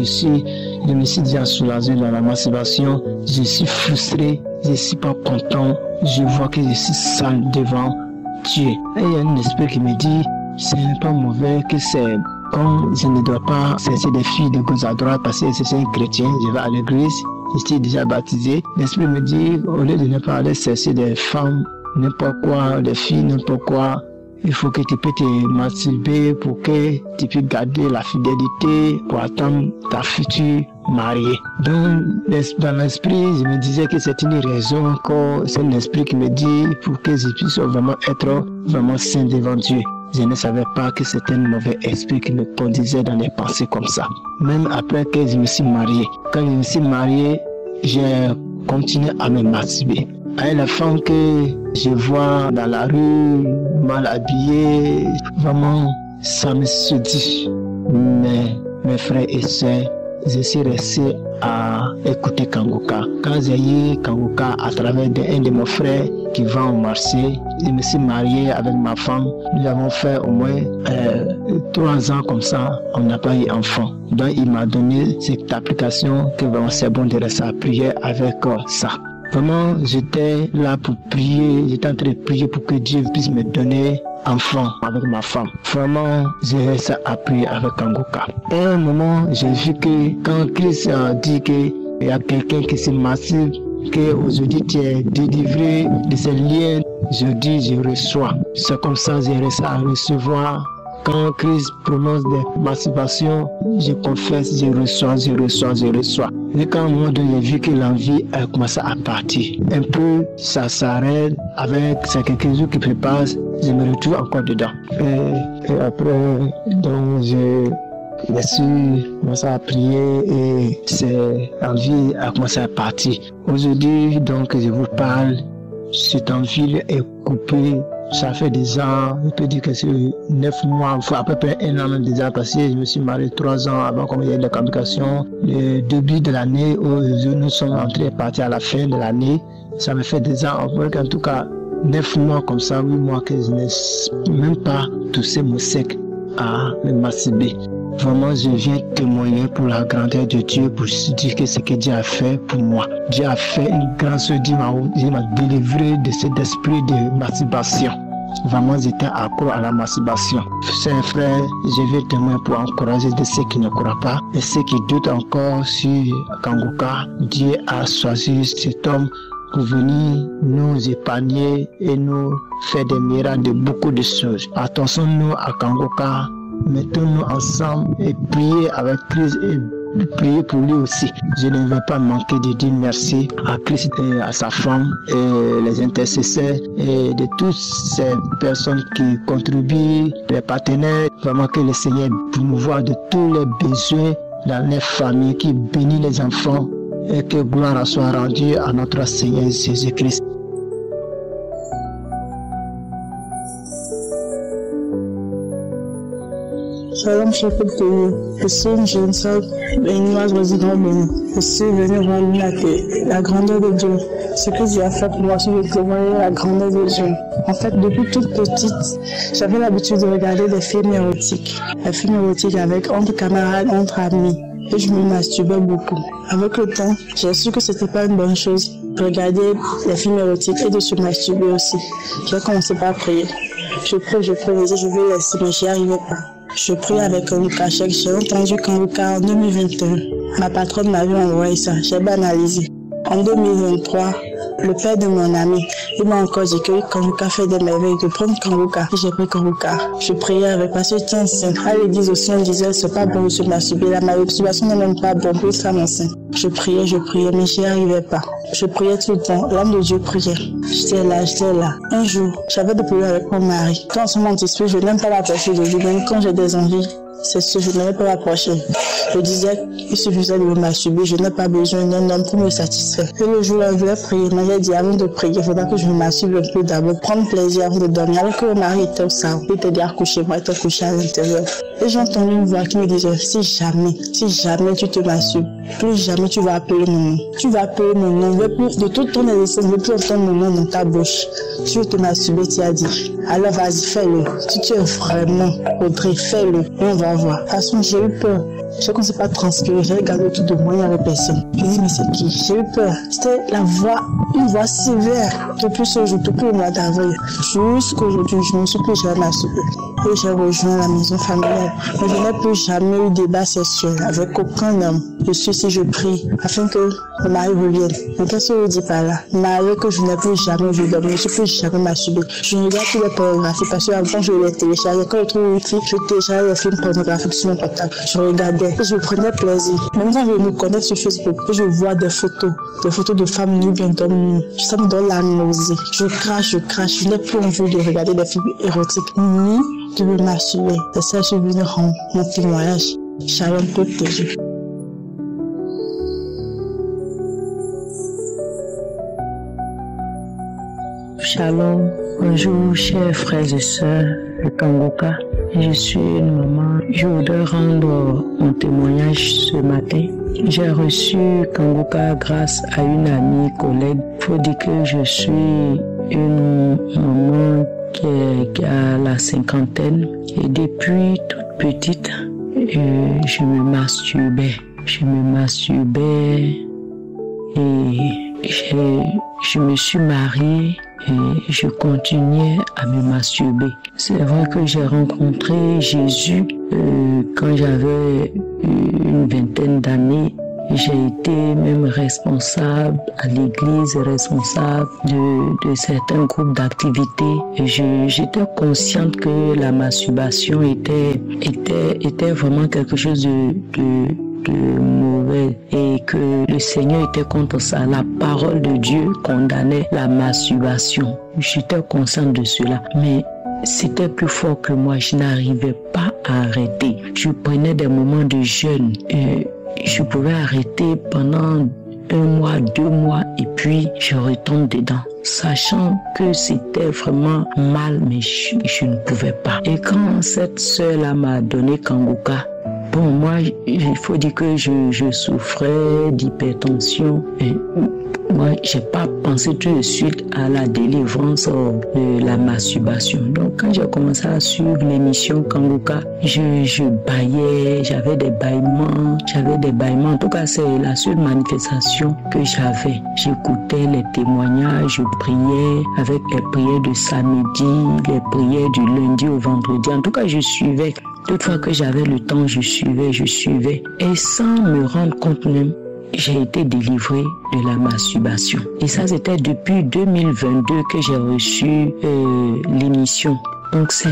me suis déjà soulagé dans la masturbation, je suis frustré, je ne suis pas content, je vois que je suis sale devant Dieu. Et il y a un esprit qui me dit, ce n'est pas mauvais, que c'est comme je ne dois pas cesser des filles de gauche à droite parce que c'est un chrétien, je vais à l'église, je suis déjà baptisé. L'esprit me dit, au lieu de ne pas aller cesser des femmes, n'importe quoi, des filles, n'importe quoi, il faut que tu peux te masturber pour que tu puisses garder la fidélité pour attendre ta future mariée. Donc, dans l'esprit, je me disais que c'est une raison encore, c'est un esprit qui me dit pour que je puisse vraiment être vraiment saint devant Dieu. Je ne savais pas que c'était un mauvais esprit qui me conduisait dans les pensées comme ça. Même après que je me suis marié. Quand je me suis marié, j'ai continué à me masturber. Avec la femme que je vois dans la rue, mal habillée, vraiment, ça me dit. Mais mes frères et sœurs, je suis resté à écouter Kanguka. Quand j'ai eu Kanguka à travers un de mes frères qui va au marché, je me suis marié avec ma femme. Nous avons fait au moins 3 ans comme ça, on n'a pas eu enfant. Donc il m'a donné cette application que vraiment c'est bon de rester à prier avec ça. Vraiment, j'étais là pour prier, j'étais en train de prier pour que Dieu puisse me donner enfant avec ma femme. Vraiment, j'ai resté à prier avec Kanguka. Et à un moment, j'ai vu que quand Christ a dit qu'il y a quelqu'un qui se masturbe, qu'aujourd'hui tu es délivré de ces liens, je dis, je reçois. C'est comme ça que j'ai resté à recevoir. Quand Christ prononce des masturbations, je confesse, je reçois. Et quand à un moment donné, j'ai vu que l'envie a commencé à partir. Un peu, ça s'arrête avec ces quelques jours qui préparent, je me retrouve encore dedans. Et après, donc, je suis commencé à prier et l'envie a commencé à partir. Aujourd'hui, donc, je vous parle, cette envie est coupée. Ça fait des ans, je peux dire que c'est 9 mois, à peu près 1 an déjà passé. Je me suis marié 3 ans avant qu'on ait la communication. Le début de l'année où nous sommes entrés et partis à la fin de l'année, ça me fait des ans, en tout cas 9 mois comme ça, 8 mois que je n'ai même pas touché mon sec à me masturber. Vraiment, je viens témoigner pour la grandeur de Dieu, pour dire que ce que Dieu a fait pour moi. Dieu a fait une grande chose, Dieu m'a délivré de cet esprit de masturbation. Vraiment, j'étais accro à la masturbation. C'est un frère, je viens témoigner pour encourager de ceux qui ne croient pas et ceux qui doutent encore sur Kanguka. Dieu a choisi cet homme pour venir nous épargner et nous faire des miracles de beaucoup de choses. Attention-nous à Kanguka. Mettons-nous ensemble et prier avec Christ et prier pour lui aussi. Je ne vais pas manquer de dire merci à Christ et à sa femme et les intercesseurs et de toutes ces personnes qui contribuent, les partenaires. Vraiment que le Seigneur promouvoie de tous les besoins dans les familles, qui bénit les enfants et que gloire soit rendue à notre Seigneur Jésus-Christ. Shalom, chef de Dieu. Je suis une jeune soeur béninoise résidant au Bénin. Je suis venue rendre la grandeur de Dieu. Ce que Dieu a fait pour moi, je vais témoigner la grandeur de Dieu. En fait, depuis toute petite, j'avais l'habitude de regarder des films érotiques. Des films érotiques entre camarades, entre amis. Et je me masturbais beaucoup. Avec le temps, j'ai su que c'était pas une bonne chose de regarder les films érotiques et de se masturber aussi. J'ai commencé par prier. Je prie, je vais laisser, mais j'y arrivais pas. Je prie avec Kanguka. J'ai entendu Kanguka en 2021. Ma patronne m'avait envoyé ça. J'ai banalisé. En 2023, le père de mon ami, il m'a encore dit que Kanguka fait des merveilles, de prendre Kanguka. J'ai pris Kanguka. Je priais avec parce que j'étais enceinte. À l'église aussi, on disait c'est pas bon de se masturber. La masturbation n'est même pas bon pour une femme enceinte. Je priais, mais j'y arrivais pas. Je priais tout le temps. L'âme de Dieu priait. J'étais là. Un jour, j'avais des problèmes avec mon mari. Quand on se monte esprit, je n'aime pas l'approcher de lui. Même quand j'ai des envies, c'est ce que je n'aimais pas l'approcher. Je disais qu'il suffisait de me masturber. Je n'ai pas besoin d'un homme pour me satisfaire. Et le jour où je voulais prier, j'ai dit avant de prier, il faudra que je me masturbe un peu d'abord, prendre plaisir avant de dormir. Alors que mon mari était au salon, il était déjà couché, moi j'étais couché à l'intérieur. Et j'ai entendu une voix qui me disait, si jamais tu te masturbes, plus jamais tu vas appeler mon nom. Tu vas appeler mon nom. De toute ton existence, ne veux plus entendre mon nom dans ta bouche. Tu veux te masturber, tu as dit. Alors vas-y, fais-le. Si tu es vraiment Audrey, fais-le. Et on va voir. De toute façon, j'ai eu peur. Je ne commençais pas à transpirer. J'ai regardé autour de moi, il n'y avait personne. Je dis, mais c'est qui? J'ai eu peur. C'était une voix sévère. Depuis ce jour, depuis le mois d'avril, jusqu'aujourd'hui, je ne me suis plus jamais masturbée. Et j'ai rejoint la maison familiale. Mais je n'ai plus jamais eu de débat sexuel avec aucun homme. Je suis si je prie afin que mon mari revienne. Mais qu'est-ce que je dis par là? Marié que je n'ai plus jamais vu d'homme, je ne suis plus jamais masturbée. Je regarde tous les pornographies parce que avant je les téléchargeais. Quand je trouve utile, je téléchargeais les films pornographiques sur mon portable. Je regardais et je prenais plaisir. Même quand je me connecte sur Facebook et je vois des photos de femmes nues, bien d'hommes nus, ça me donne la nausée. Je crache. Je n'ai plus envie de regarder des films érotiques ni de me masturber. C'est ça que je suis venue rendre mon témoignage. Shalom protégé. Shalom, bonjour chers frères et sœurs de Kanguka. Je suis une maman. Je voudrais rendre mon témoignage ce matin. J'ai reçu Kanguka grâce à une amie, collègue. Il faut dire que je suis une maman qui a la cinquantaine et depuis toute petite, je me masturbais et je me suis mariée et je continuais à me masturber. C'est vrai que j'ai rencontré Jésus quand j'avais une vingtaine d'années. J'ai été même responsable à l'église, responsable de certains groupes d'activités. J'étais consciente que la masturbation était vraiment quelque chose de mauvais et que le Seigneur était contre ça. La parole de Dieu condamnait la masturbation. J'étais consciente de cela, mais c'était plus fort que moi. Je n'arrivais pas à arrêter. Je prenais des moments de jeûne. Je pouvais arrêter pendant 1 mois, 2 mois et puis je retombe dedans, sachant que c'était vraiment mal, mais je ne pouvais pas. Et quand cette sœur-là m'a donné Kanguka, bon, moi, il faut dire que je souffrais d'hypertension. Et moi, j'ai pas pensé tout de suite à la délivrance de la masturbation. Donc, quand j'ai commencé à suivre l'émission Kanguka, je baillais, j'avais des bâillements. En tout cas, c'est la seule manifestation que j'avais. J'écoutais les témoignages, je priais avec les prières de samedi, les prières du lundi au vendredi. En tout cas, je suivais. Toutefois que j'avais le temps, je suivais. Et sans me rendre compte même, j'ai été délivrée de la masturbation. Et ça, c'était depuis 2022 que j'ai reçu l'émission. Donc c'est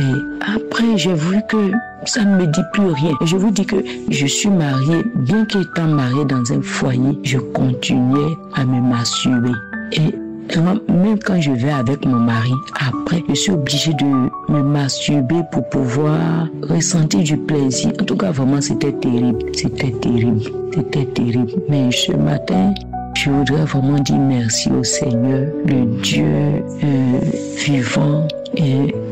après, j'ai vu que ça ne me dit plus rien. Et je vous dis que je suis mariée. Bien qu'étant mariée dans un foyer, je continuais à me masturber. Et même quand je vais avec mon mari, après, je suis obligée de me masturber pour pouvoir ressentir du plaisir. En tout cas, vraiment, c'était terrible. Mais ce matin, je voudrais vraiment dire merci au Seigneur, le Dieu vivant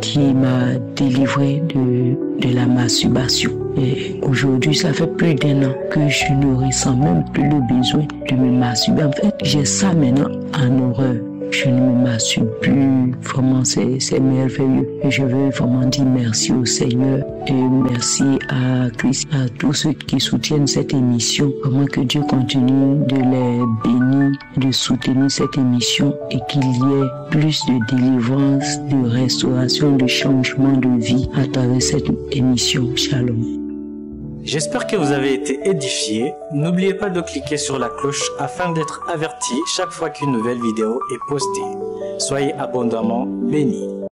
qui m'a délivré de la masturbation. Et aujourd'hui, ça fait plus d'1 an que je ne ressens même plus le besoin de me masturber. En fait, j'ai ça maintenant en horreur. Je ne me masturbe plus. Vraiment, c'est merveilleux. Et je veux vraiment dire merci au Seigneur et merci à Christ, à tous ceux qui soutiennent cette émission. Vraiment que Dieu continue de les bénir, de soutenir cette émission et qu'il y ait plus de délivrance, de restauration, de changement de vie à travers cette émission. Shalom. J'espère que vous avez été édifiés. N'oubliez pas de cliquer sur la cloche afin d'être averti chaque fois qu'une nouvelle vidéo est postée. Soyez abondamment bénis.